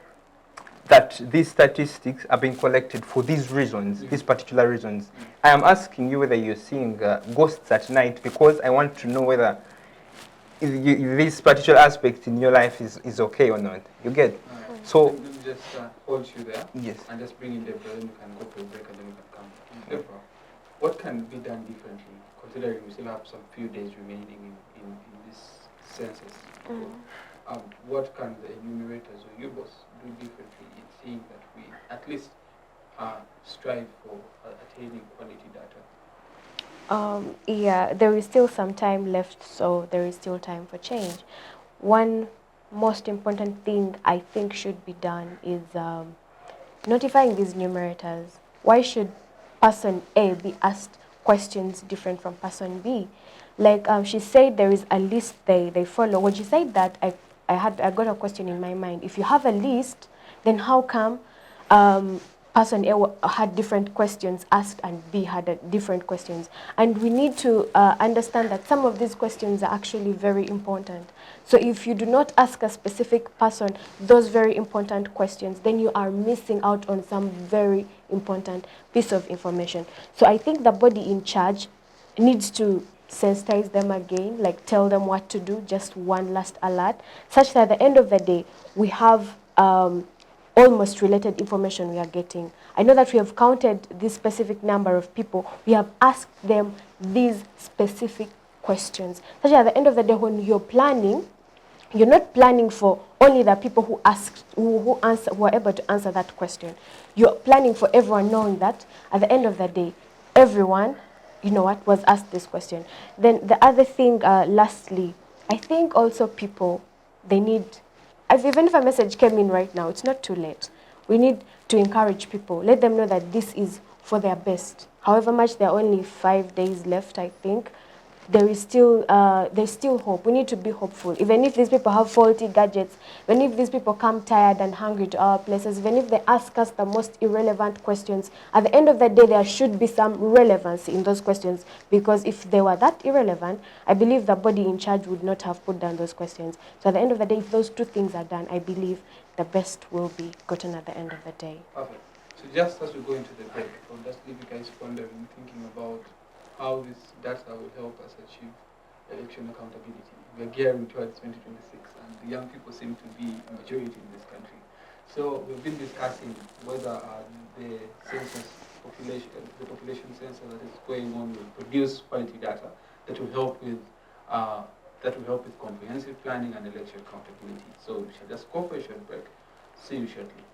that these statistics are being collected for these reasons, these particular reasons. I am asking you whether you're seeing ghosts at night, because I want to know whether this particular aspect in your life is okay or not. You get? So just hold you there. Yes. And just bring in Deborah, then you can go for a break and then you can come. Deborah, what can be done differently, considering we still have some few days remaining in this census? what can the enumerators or UBOS do differently in seeing that we at least strive for attaining quality data? Yeah, there is still some time left, so there is still time for change. One most important thing I think should be done is notifying these numerators. Why should person A be asked questions different from person B? Like she said, there is a list they follow. When she said that, I got a question in my mind. If you have a list, then how come person A had different questions asked and B had different questions? And we need to understand that some of these questions are actually very important. So if you do not ask a specific person those very important questions, then you are missing out on some very important piece of information. So I think the body in charge needs to sensitize them again, like tell them what to do, just one last alert, such that at the end of the day, we have almost related information we are getting. I know that we have counted this specific number of people. We have asked them these specific questions. Such that at the end of the day, when you're planning, you're not planning for only the people who asked, who are able to answer that question. You're planning for everyone, knowing that at the end of the day, everyone, you know what, was asked this question. Then the other thing, lastly, I think also people, they need, even if a message came in right now, it's not too late. We need to encourage people, let them know that this is for their best. However much, there are only 5 days left, I think. There's still hope. We need to be hopeful. Even if these people have faulty gadgets, even if these people come tired and hungry to our places, even if they ask us the most irrelevant questions, at the end of the day, there should be some relevance in those questions. Because if they were that irrelevant, I believe the body in charge would not have put down those questions. So at the end of the day, if those two things are done, I believe the best will be gotten at the end of the day. Perfect. So just as we go into the break, I'll just leave you guys pondering, thinking about how this data will help us achieve election accountability. We're gearing towards 2026, and the young people seem to be a majority in this country. So we've been discussing whether the census population, the population census that is going on, will produce quality data that will help with comprehensive planning and election accountability. So we shall just go for a short break. See you shortly.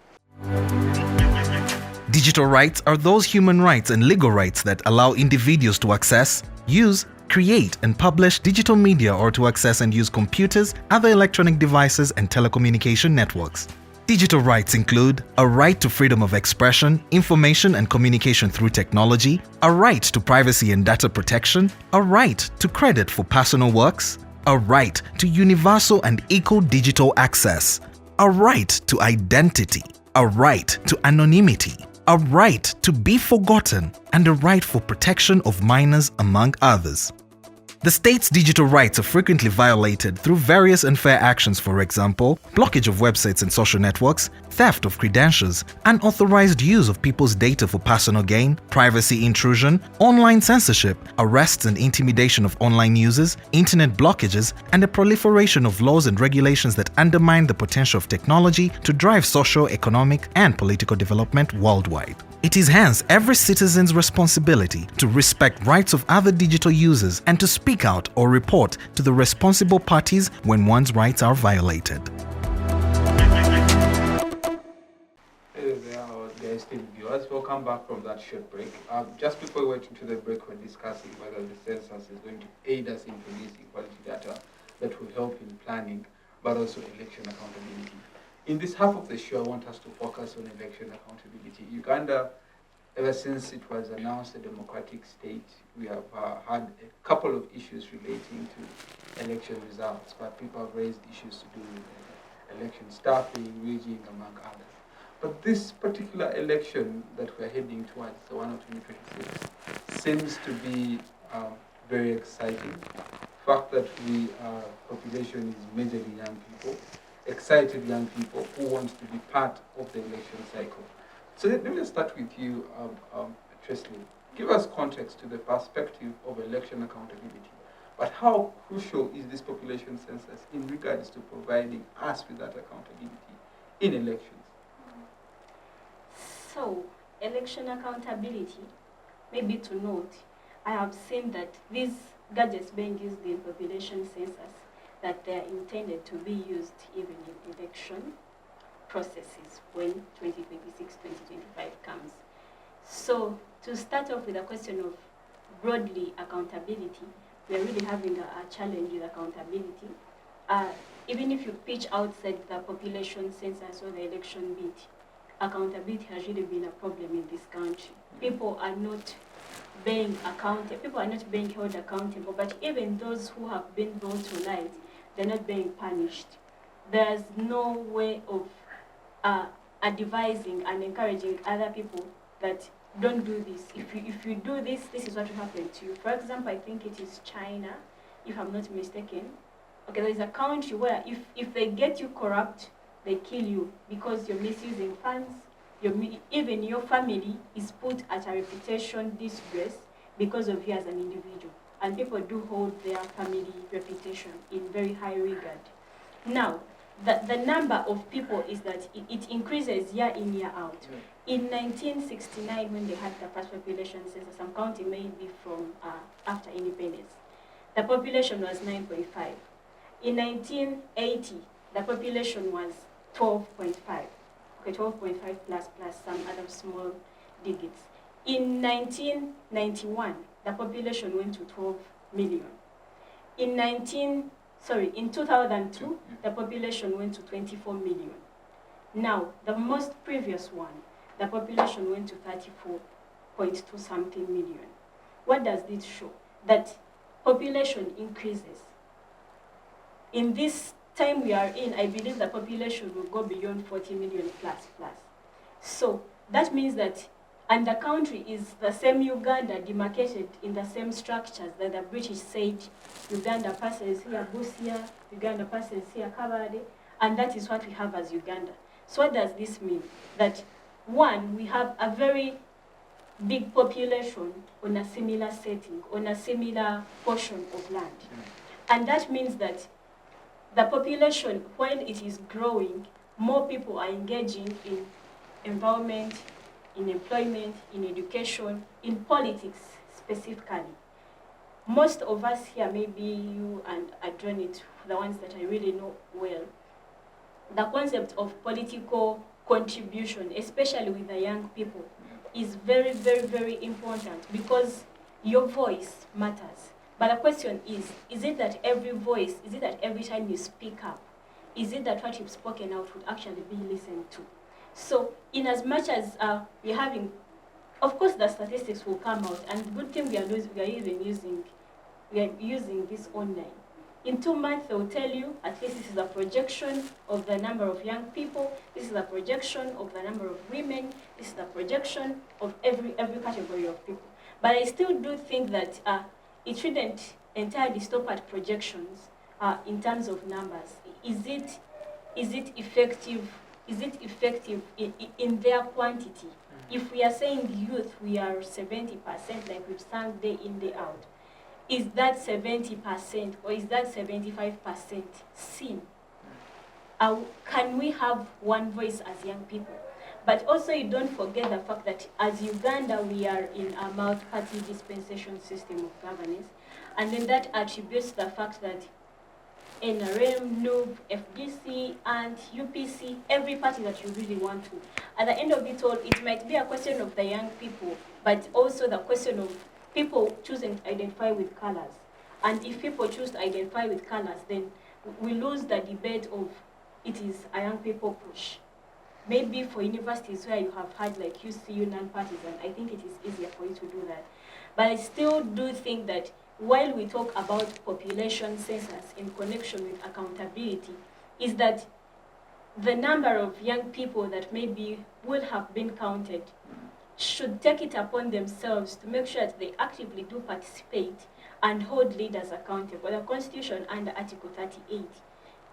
Digital rights are those human rights and legal rights that allow individuals to access, use, create and publish digital media or to access and use computers, other electronic devices and telecommunication networks. Digital rights include a right to freedom of expression, information and communication through technology, a right to privacy and data protection, a right to credit for personal works, a right to universal and equal digital access, a right to identity, a right to anonymity, a right to be forgotten, and a right for protection of minors, among others. The state's digital rights are frequently violated through various unfair actions, for example, blockage of websites and social networks, theft of credentials, unauthorized use of people's data for personal gain, privacy intrusion, online censorship, arrests and intimidation of online users, internet blockages, and the proliferation of laws and regulations that undermine the potential of technology to drive social, economic, and political development worldwide. It is hence every citizen's responsibility to respect rights of other digital users and to speak out or report to the responsible parties when one's rights are violated. Hey there, our dear esteemed viewers. Welcome back from that short break. Just before we went into the break, we're discussing whether the census is going to aid us in producing quality data that will help in planning, but also election accountability. In this half of the show, I want us to focus on election accountability. Uganda, ever since it was announced a democratic state, we have had a couple of issues relating to election results, but people have raised issues to do with election staffing, rigging, among others. But this particular election that we're heading towards, the one of 2026, seems to be very exciting. The fact that the population is majorly young people, excited young people who want to be part of the election cycle. So let me start with you, Tresley. Give us context to the perspective of election accountability. But how crucial is this population census in regards to providing us with that accountability in elections? So, election accountability, maybe to note, I have seen that these gadgets being used in population census, that they are intended to be used even in election processes when 2026-2025 comes. So to start off with a question of broadly accountability, we are really having a challenge with accountability. Even if you pitch outside the population census or the election bit, accountability has really been a problem in this country. People are not being held accountable, but even those who have been brought to light, they're not being punished. There's no way of advising and encouraging other people that don't do this. If you do this, this is what will happen to you. For example, I think it is China, if I'm not mistaken. Okay, there is a country where if they get you corrupt, they kill you because you're misusing funds. Even your family is put at a reputation disgrace because of you as an individual. And people do hold their family reputation in very high regard. Now, the number of people is that it increases year in, year out. In 1969, when they had the first population census, I'm counting maybe from after independence, the population was 9.5. In 1980, the population was 12.5. Okay, 12.5 plus some other small digits. In 1991, the population went to 12 million. In 2002, the population went to 24 million. Now, the most previous one, the population went to 34.2 something million. What does this show? That population increases. In this time we are in, I believe the population will go beyond 40 million plus. So that means that, and the country is the same Uganda, demarcated in the same structures that the British said Uganda passes here, Busia, Uganda passes here, Kabade, and that is what we have as Uganda. So what does this mean? That one, we have a very big population on a similar setting, on a similar portion of land. And that means that the population, while it is growing, more people are engaging in environment, in employment, in education, in politics specifically. Most of us here, maybe you and Adronit, the ones that I really know well, the concept of political contribution, especially with the young people, is very, very, very important because your voice matters. But the question is it that every voice, is it that every time you speak up, is it that what you've spoken out would actually be listened to? So in as much as we're having, of course the statistics will come out, and good thing we are using this online. In 2 months, they will tell you, at least this is a projection of the number of young people, this is a projection of the number of women, this is a projection of every category of people. But I still do think that it shouldn't entirely stop at projections in terms of numbers. Is it effective? Is it effective in their quantity? If we are saying youth, we are 70%, like we've sung day in, day out. Is that 70% or is that 75% seen? Can we have one voice as young people? But also you don't forget the fact that as Uganda, we are in a multi-party dispensation system of governance, and then that attributes the fact that NRM, NUB, FDC, and UPC, every party that you really want to. At the end of it all, it might be a question of the young people, but also the question of people choosing to identify with colors. And if people choose to identify with colors, then we lose the debate of it is a young people push. Maybe for universities where you have had like UCU non-partisan, I think it is easier for you to do that. But I still do think that while we talk about population census in connection with accountability, is that the number of young people that maybe would have been counted should take it upon themselves to make sure that they actively do participate and hold leaders accountable. The Constitution under Article 38,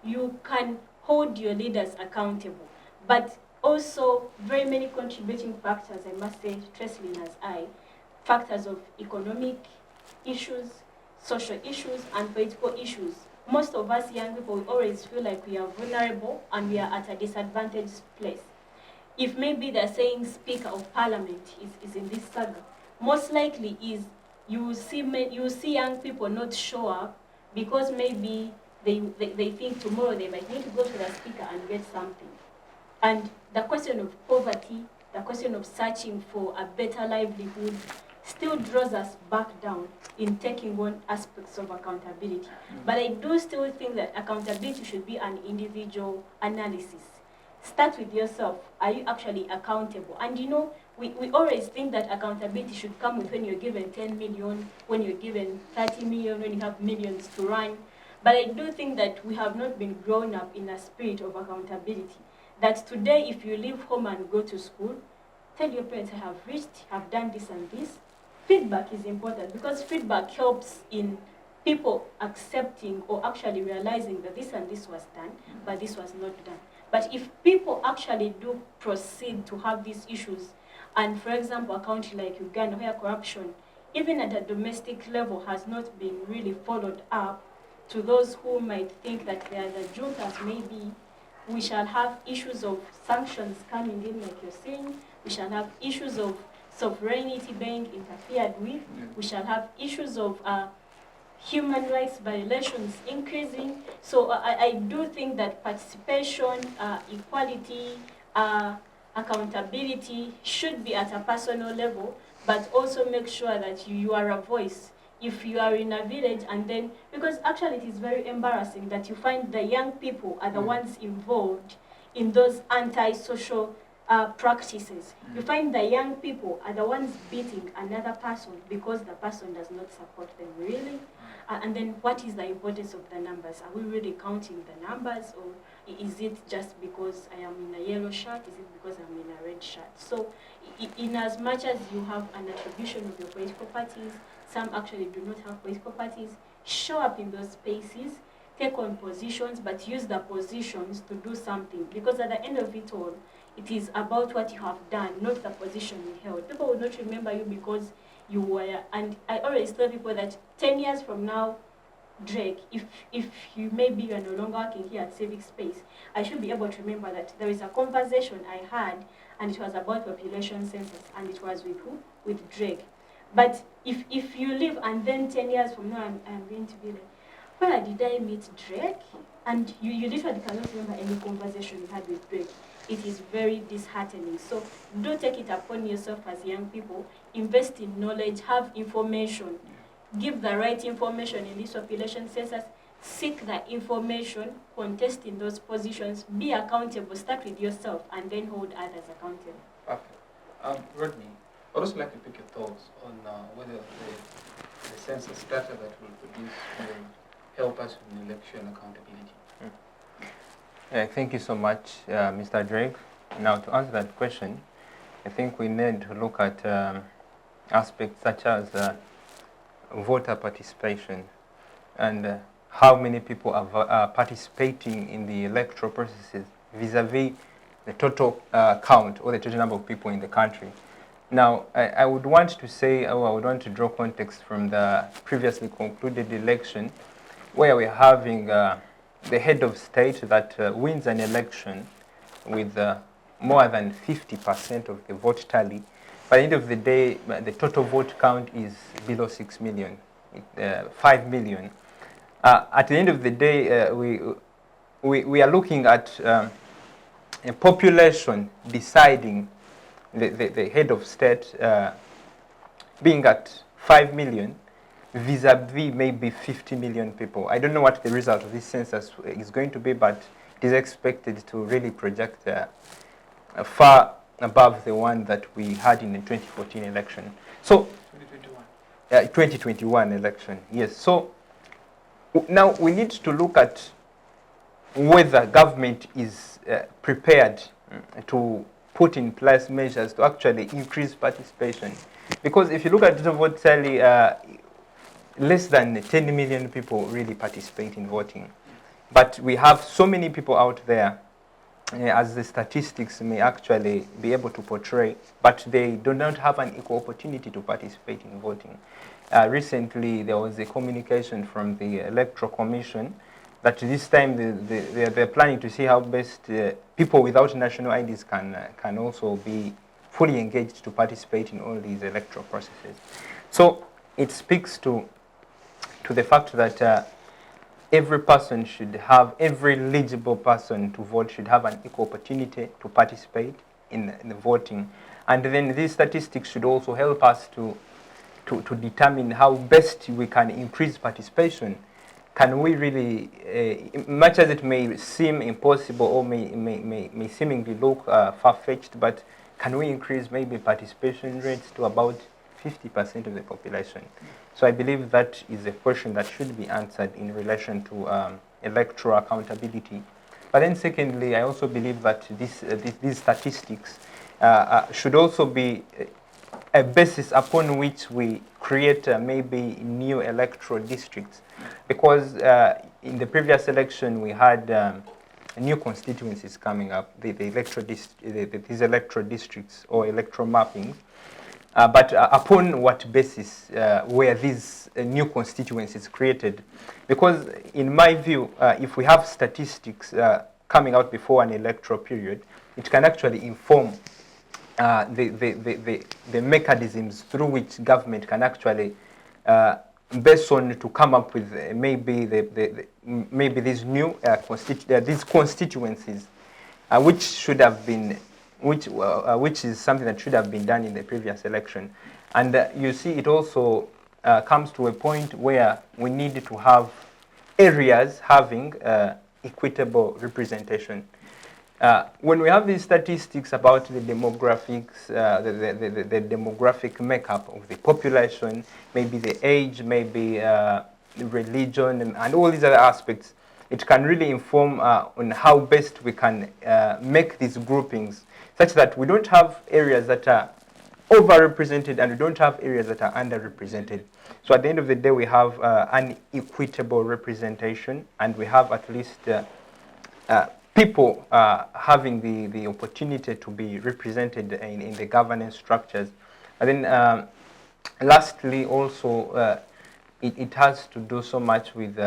you can hold your leaders accountable, but also very many contributing factors, I must say, Treslin as factors of economic issues, social issues, and political issues. Most of us young people, we always feel like we are vulnerable and we are at a disadvantaged place. If maybe they're saying Speaker of Parliament is in this saga, most likely is you see young people not show up because maybe they think tomorrow they might need to go to the speaker and get something. And the question of poverty, the question of searching for a better livelihood still draws us back down in taking on aspects of accountability. But I do still think that accountability should be an individual analysis. Start with yourself. Are you actually accountable? And you know, we always think that accountability should come with when you're given 10 million, when you're given 30 million, when you have millions to run. But I do think that we have not been grown up in a spirit of accountability. That today, if you leave home and go to school, tell your parents, I have reached, have done this and this. Feedback is important because feedback helps in people accepting or actually realizing that this and this was done, but this was not done. But if people actually do proceed to have these issues, and for example, a country like Uganda, where corruption, even at a domestic level, has not been really followed up, to those who might think that they are the juntas, maybe we shall have issues of sanctions coming in, like you're saying. We shall have issues of sovereignty being interfered with. We shall have issues of human rights violations increasing. So I do think that participation, equality, accountability should be at a personal level, but also make sure that you are a voice. If you are in a village and then, because actually it is very embarrassing that you find the young people are the ones involved in those anti-social practices. You find the young people are the ones beating another person because the person does not support them, really? And then what is the importance of the numbers? Are we really counting the numbers, or is it just because I am in a yellow shirt? Is it because I'm in a red shirt? So in as much as you have an attribution of your political parties, some actually do not have political parties, show up in those spaces, take on positions, but use the positions to do something. Because at the end of it all, it is about what you have done, not the position you held. People will not remember you because you were, and I always tell people that 10 years from now, Drake, if you maybe you are no longer working here at Civic Space, I should be able to remember that there is a conversation I had, and it was about population census, and it was with who? With Drake. But if you live and then 10 years from now, I'm going to be like, where did I meet Drake? And you literally cannot remember any conversation you had with Drake. It is very disheartening. So do take it upon yourself as young people, invest in knowledge, have information, give the right information in this population census, seek the information, contest in those positions, be accountable, start with yourself, and then hold others accountable. Okay. Rodney, I'd also like to pick your thoughts on whether the census data that we'll produce will help us with election accountability. Thank you so much, Mr. Drake. Now, to answer that question, I think we need to look at aspects such as voter participation and how many people are participating in the electoral processes vis-a-vis the total count or the total number of people in the country. Now, I would want to say, or I would want to draw context from the previously concluded election, where we're having the head of state that wins an election with more than 50% of the vote tally. By the end of the day, the total vote count is below 6 million, 5 million. At the end of the day, we are looking at a population deciding the head of state being at 5 million vis-a-vis maybe 50 million people. I don't know what the result of this census is going to be, but it is expected to really project far above the one that we had in the 2014 election. So, 2021 election, yes. So, now we need to look at whether government is prepared to put in place measures to actually increase participation. Because if you look at the vote tally, less than 10 million people really participate in voting. But we have so many people out there, as the statistics may actually be able to portray, but they do not have an equal opportunity to participate in voting. Recently, there was a communication from the Electoral Commission that this time they're planning to see how best people without national IDs can also be fully engaged to participate in all these electoral processes. So it speaks to the fact that every person should have, every eligible person to vote should have an equal opportunity to participate in the voting. And then these statistics should also help us to determine how best we can increase participation. Can we really, much as it may seem impossible or may seemingly look far-fetched, but can we increase maybe participation rates to about 50% of the population? So I believe that is a question that should be answered in relation to electoral accountability. But then secondly, I also believe that these statistics should also be a basis upon which we create maybe new electoral districts. Because in the previous election, we had new constituencies coming up, these electoral districts or electoral mappings. But upon what basis were these new constituencies created? Because in my view, if we have statistics coming out before an electoral period, it can actually inform the mechanisms through which government can actually based on to come up with maybe maybe these new these constituencies, which should have been which is something that should have been done in the previous election. And you see, it also comes to a point where we need to have areas having equitable representation. When we have these statistics about the demographics, the demographic makeup of the population, maybe the age, maybe the religion, and all these other aspects, it can really inform on how best we can make these groupings such that we don't have areas that are overrepresented and we don't have areas that are underrepresented. So at the end of the day, we have an equitable representation, and we have at least people having the opportunity to be represented in the governance structures. And then lastly, also, it has to do so much with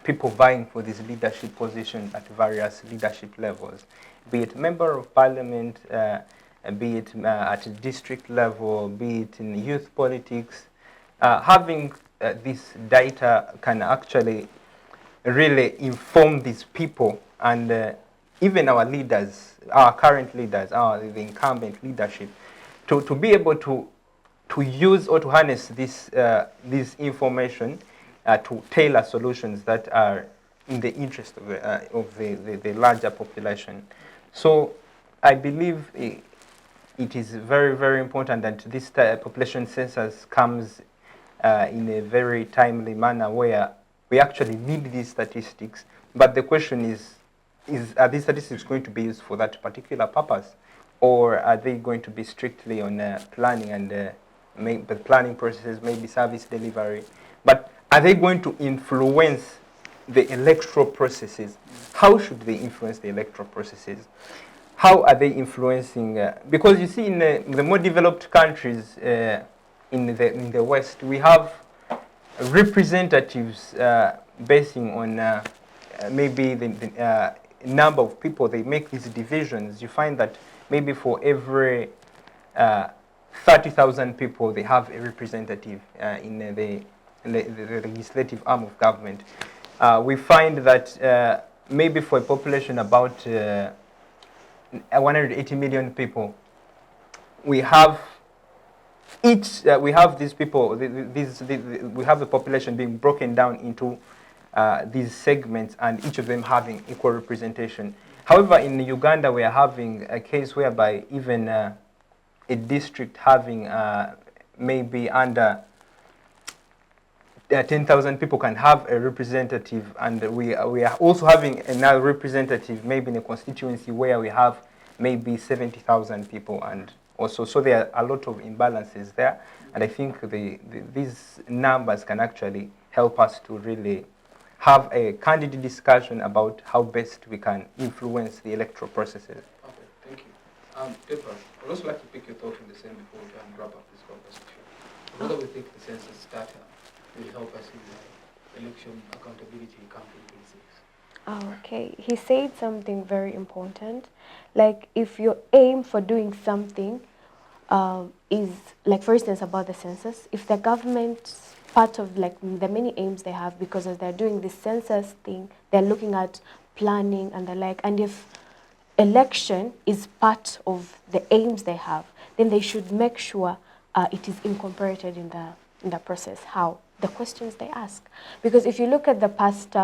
people vying for these leadership positions at various leadership levels, be it member of parliament, be it at district level, be it in youth politics. Having this data can actually really inform these people and even our leaders, our current leaders, the incumbent leadership, to be able to use or to harness this information to tailor solutions that are in the interest of the larger population. So I believe it is very, very important that this population census comes in a very timely manner where we actually need these statistics. But the question is are these statistics going to be used for that particular purpose? Or are they going to be strictly on planning and the planning processes, maybe service delivery? But are they going to influence the electoral processes? How should they influence the electoral processes? How are they influencing? Because you see, in the more developed countries in the West, we have representatives basing on maybe the number of people. They make these divisions. You find that maybe for every 30,000 people, they have a representative in the legislative arm of government. We find that maybe for a population about 180 million people, we have we have these people, we have the population being broken down into these segments, and each of them having equal representation. However, in Uganda, we are having a case whereby even a district having maybe under 10,000 people can have a representative, and we are also having another representative maybe in a constituency where we have maybe 70,000 people, and also so there are a lot of imbalances there, and I think these numbers can actually help us to really have a candid discussion about how best we can influence the electoral processes. Okay, thank you. Deborah, I'd also like to pick your thoughts on the same before we try and wrap up this conversation. Whether we think the census data will help us in the election accountability campaign basis. Okay, he said something very important. Like, if your aim for doing something is, like, for instance, about the census, if the government part of like the many aims they have, because as they're doing this census thing, they're looking at planning and the like. And if election is part of the aims they have, then they should make sure it is incorporated in the process. How? The questions they ask. Because if you look at the past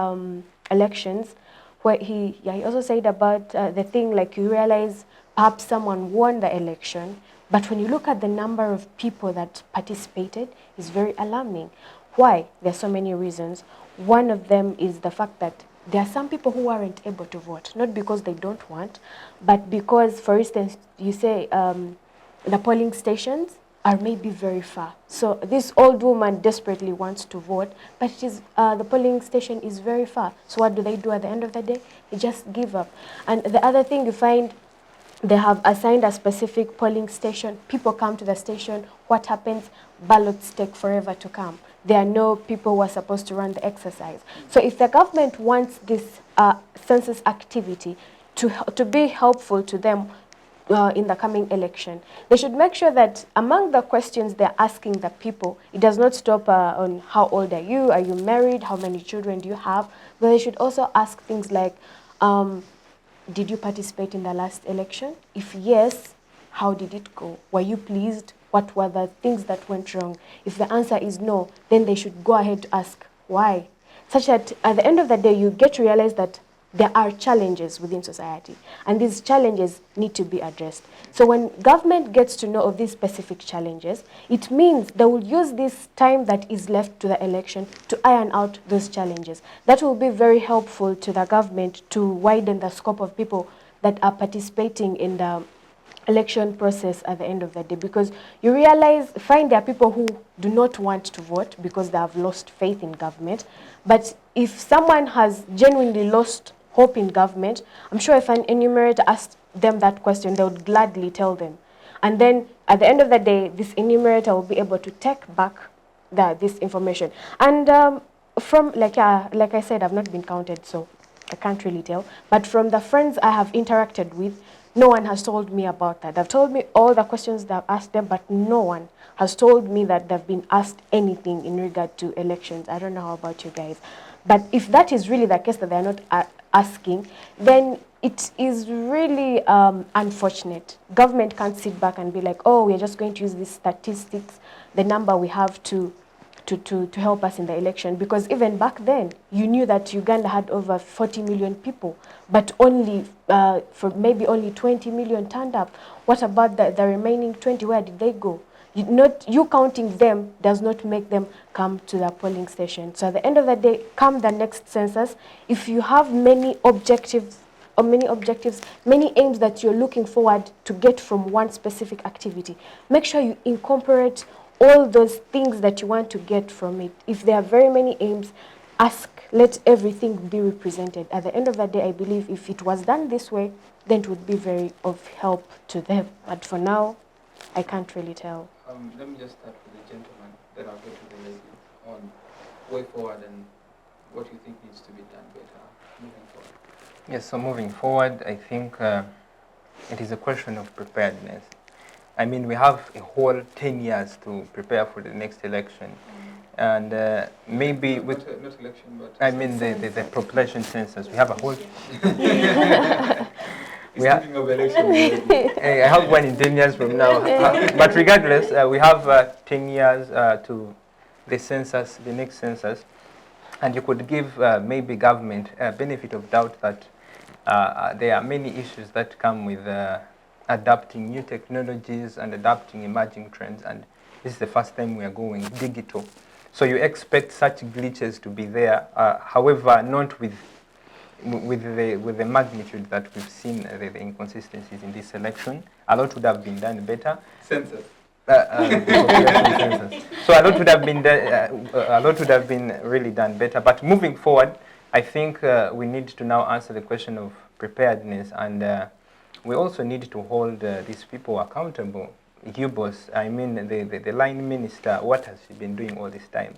elections, where he also said about the thing, like you realize perhaps someone won the election, but when you look at the number of people that participated, it's very alarming. Why? There are so many reasons. One of them is the fact that there are some people who aren't able to vote, not because they don't want, but because, for instance, you say the polling stations are maybe very far. So this old woman desperately wants to vote, but it is, the polling station is very far. So what do they do at the end of the day? They just give up. And the other thing you find, they have assigned a specific polling station. People come to the station. What happens? Ballots take forever to come. There are no people who are supposed to run the exercise. So if the government wants this census activity to be helpful to them in the coming election, they should make sure that among the questions they're asking the people, it does not stop on how old are you married, how many children do you have, but they should also ask things like, did you participate in the last election? If yes, how did it go? Were you pleased? What were the things that went wrong? If the answer is no, then they should go ahead to ask why. Such that at the end of the day, you get to realize that there are challenges within society, and these challenges need to be addressed. So when government gets to know of these specific challenges, it means they will use this time that is left to the election to iron out those challenges. That will be very helpful to the government to widen the scope of people that are participating in the election process at the end of the day, because you find there are people who do not want to vote because they have lost faith in government. But if someone has genuinely lost hope in government, I'm sure if an enumerator asked them that question, they would gladly tell them. And then at the end of the day, this enumerator will be able to take back this information. And from, like I said, I've not been counted, so I can't really tell. But from the friends I have interacted with, no one has told me about that. They've told me all the questions that I've asked them, but no one has told me that they've been asked anything in regard to elections. I don't know how about you guys. But if that is really the case, that they're not asking, then it is really unfortunate. Government can't sit back and be like, oh, we're just going to use these statistics, the number we have to help us in the election. Because even back then, you knew that Uganda had over 40 million people, but only for maybe only 20 million turned up. What about the remaining 20? Where did they go? You counting them does not make them come to the polling station. So at the end of the day, come the next census, if you have many objectives, many aims that you're looking forward to get from one specific activity, make sure you incorporate all those things that you want to get from it. If there are very many aims, let everything be represented. At the end of the day, I believe if it was done this way, then it would be very of help to them. But for now, I can't really tell. Let me just start with the gentleman, then I'll go to the lady on way forward and what you think needs to be done better moving forward. Yes, so moving forward, I think it is a question of preparedness. I mean, we have a whole 10 years to prepare for the next election. And maybe with... Not election, but... I mean the population census. We have a whole... Speaking of election, I have one in 10 years from now. But regardless, we have 10 years to the census, the next census. And you could give maybe government a benefit of doubt that there are many issues that come with adapting new technologies and adapting emerging trends. And this is the first time we are going digital. So you expect such glitches to be there, however, not with the magnitude that we've seen, the inconsistencies in this election. A lot would have been done better. Census. Census. So a lot would have been really done better. But moving forward, I think we need to now answer the question of preparedness, and we also need to hold these people accountable. You boss, I mean the line minister, what has she been doing all this time?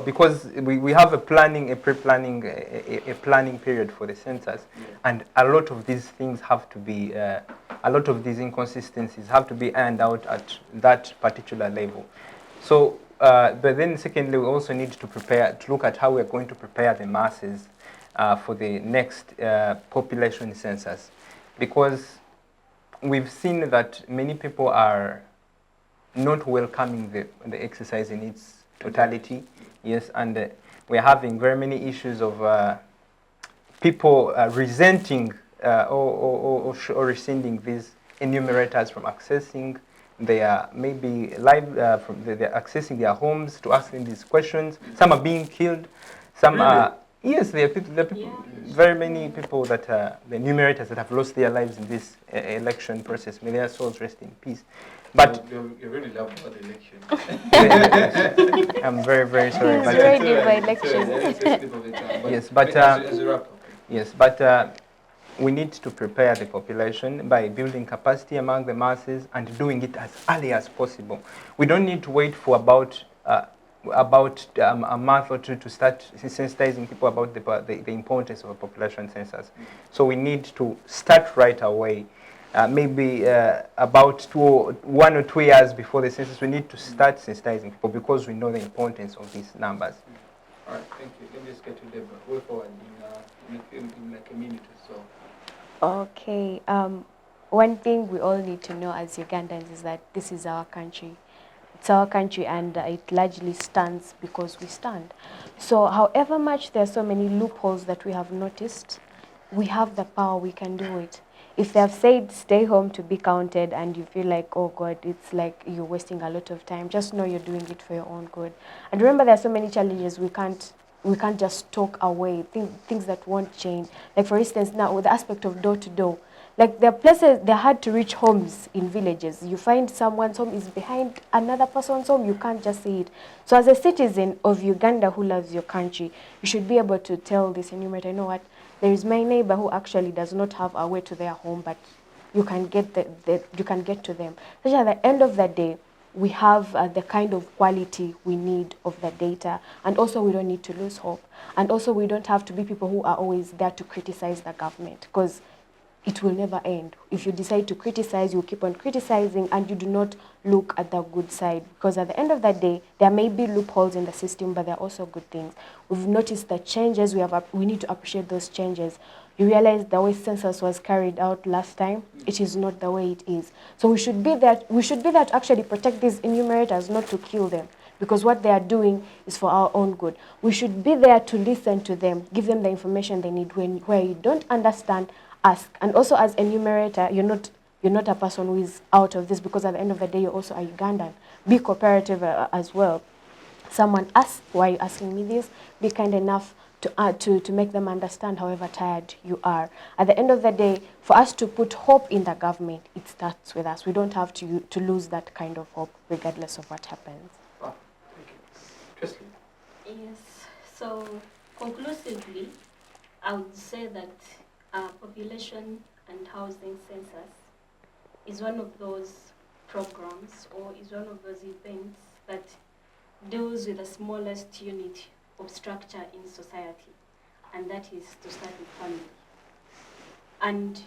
Because we have a planning period for the census, and a lot of these things have to be, a lot of these inconsistencies have to be ironed out at that particular level. So but then secondly, we also need to look at how we're going to prepare the masses for the next population census, because we've seen that many people are not welcoming the exercise in its totality. Yes, and we're having very many issues of people resenting or rescinding these enumerators from accessing their maybe live they're accessing their homes to ask them these questions. Some are being killed. Some Really? are yes. There are people, very many people that the enumerators that have lost their lives in this election process. May their souls rest in peace. But you really love about the election. I'm very, very sorry. He's But ready by election. yes, but as a wrap up. yes, but we need to prepare the population by building capacity among the masses and doing it as early as possible. We don't need to wait for about a month or two to start sensitizing people about the importance of a population census. So we need to start right away. Maybe about 1 or 2 years before the census, we need to start sensitizing people because we know the importance of these numbers. All right, thank you. Let me just get to Deborah. Way forward in like a minute or so. Okay. One thing we all need to know as Ugandans is that this is our country. It's our country, and it largely stands because we stand. So however much there are so many loopholes that we have noticed, we have the power, we can do it. If they have said stay home to be counted and you feel like, oh God, it's like you're wasting a lot of time, just know you're doing it for your own good. And remember, there are so many challenges we can't just talk away, things that won't change. Like for instance, now with the aspect of door to door, like there are places, they're hard to reach homes in villages. You find someone's home is behind another person's home, you can't just see it. So as a citizen of Uganda who loves your country, you should be able to tell this enumerator, you know what, there is my neighbor who actually does not have a way to their home, but you can get you can get to them. So at the end of the day, we have the kind of quality we need of the data, and also we don't need to lose hope, and also we don't have to be people who are always there to criticize the government, because it will never end. If you decide to criticize, you keep on criticizing and you do not look at the good side, because at the end of the day, there may be loopholes in the system, but there are also good things. We've noticed the changes, we need to appreciate those changes. You realize the way census was carried out last time, it is not the way it is. So we should be there to actually protect these enumerators, not to kill them, because what they are doing is for our own good. We should be there to listen to them, give them the information they need. Where you don't understand, ask. And also as enumerator, you're not a person who is out of this, because at the end of the day, you're also a Ugandan. Be cooperative as well. Someone asks, why are you asking me this? Be kind enough to make them understand however tired you are. At the end of the day, for us to put hope in the government, it starts with us. We don't have to lose that kind of hope regardless of what happens. Wow, thank you. Presley. Yes, so conclusively, I would say that population and housing census is one of those programs, or is one of those events that deals with the smallest unit of structure in society, and that is to start with family. And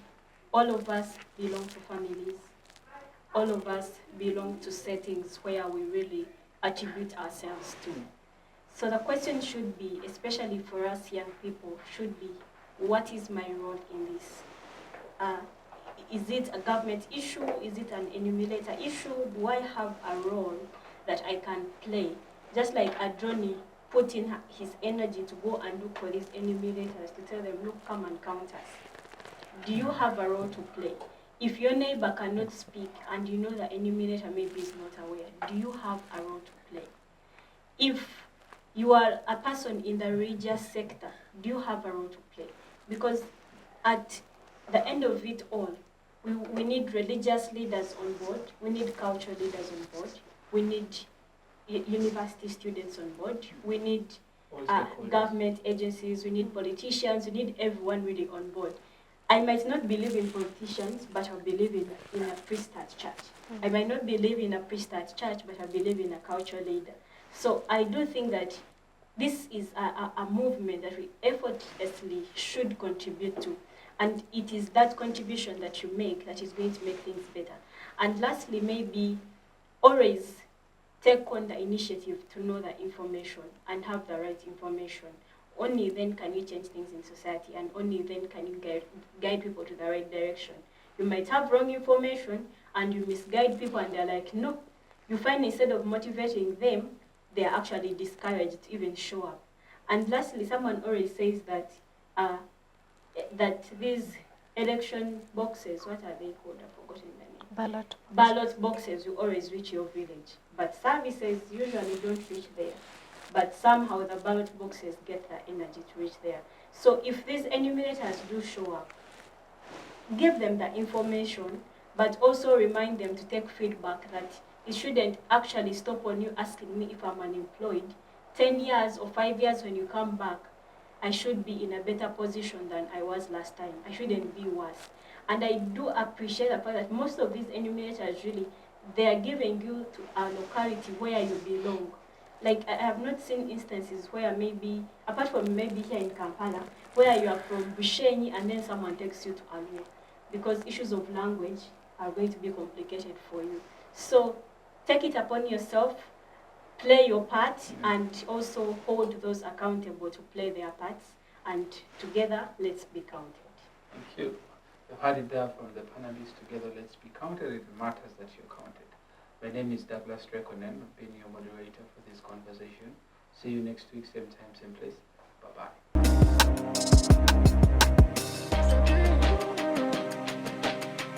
all of us belong to families. All of us belong to settings where we really attribute ourselves to. So the question should be, especially for us young people, should be, what is my role in this? Is it a government issue? Is it an enumerator issue? Do I have a role that I can play? Just like Adroni put in his energy to go and look for these enumerators, to tell them, look, come and count us. Do you have a role to play? If your neighbor cannot speak and you know the enumerator maybe is not aware, do you have a role to play? If you are a person in the religious sector, do you have a role to play? Because at the end of it all, we need religious leaders on board, we need cultural leaders on board, we need university students on board, we need government agencies, we need politicians, we need everyone really on board. I might not believe in politicians, but I believe in a priest at church. I might not believe in a priest at church, but I believe in a cultural leader. So I do think that this is a movement that we effortlessly should contribute to. And it is that contribution that you make that is going to make things better. And lastly, maybe always take on the initiative to know the information and have the right information. Only then can you change things in society, and only then can you guide people to the right direction. You might have wrong information and you misguide people and they're like, no. You find instead of motivating them, they're actually discouraged to even show up. And lastly, someone already says that that these election boxes, what are they called? I've forgotten the name. Ballot boxes will always reach your village. But services usually don't reach there. But somehow the ballot boxes get the energy to reach there. So if these enumerators do show up, give them the information, but also remind them to take feedback, that it shouldn't actually stop on you asking me if I'm unemployed. 10 years or 5 years when you come back, I should be in a better position than I was last time. I shouldn't be worse. And I do appreciate the fact that most of these enumerators really, they are giving you to a locality where you belong. Like, I have not seen instances where maybe, apart from maybe here in Kampala, where you are from Bushenyi and then someone takes you to Arua, because issues of language are going to be complicated for you. So take it upon yourself, play your part, and also hold those accountable to play their parts, and together, let's be counted. Thank you. You've heard it there from the panelists. Together, let's be counted. It matters that you're counted. My name is Douglas Trekonen. I've been your moderator for this conversation. See you next week, same time, same place. Bye-bye.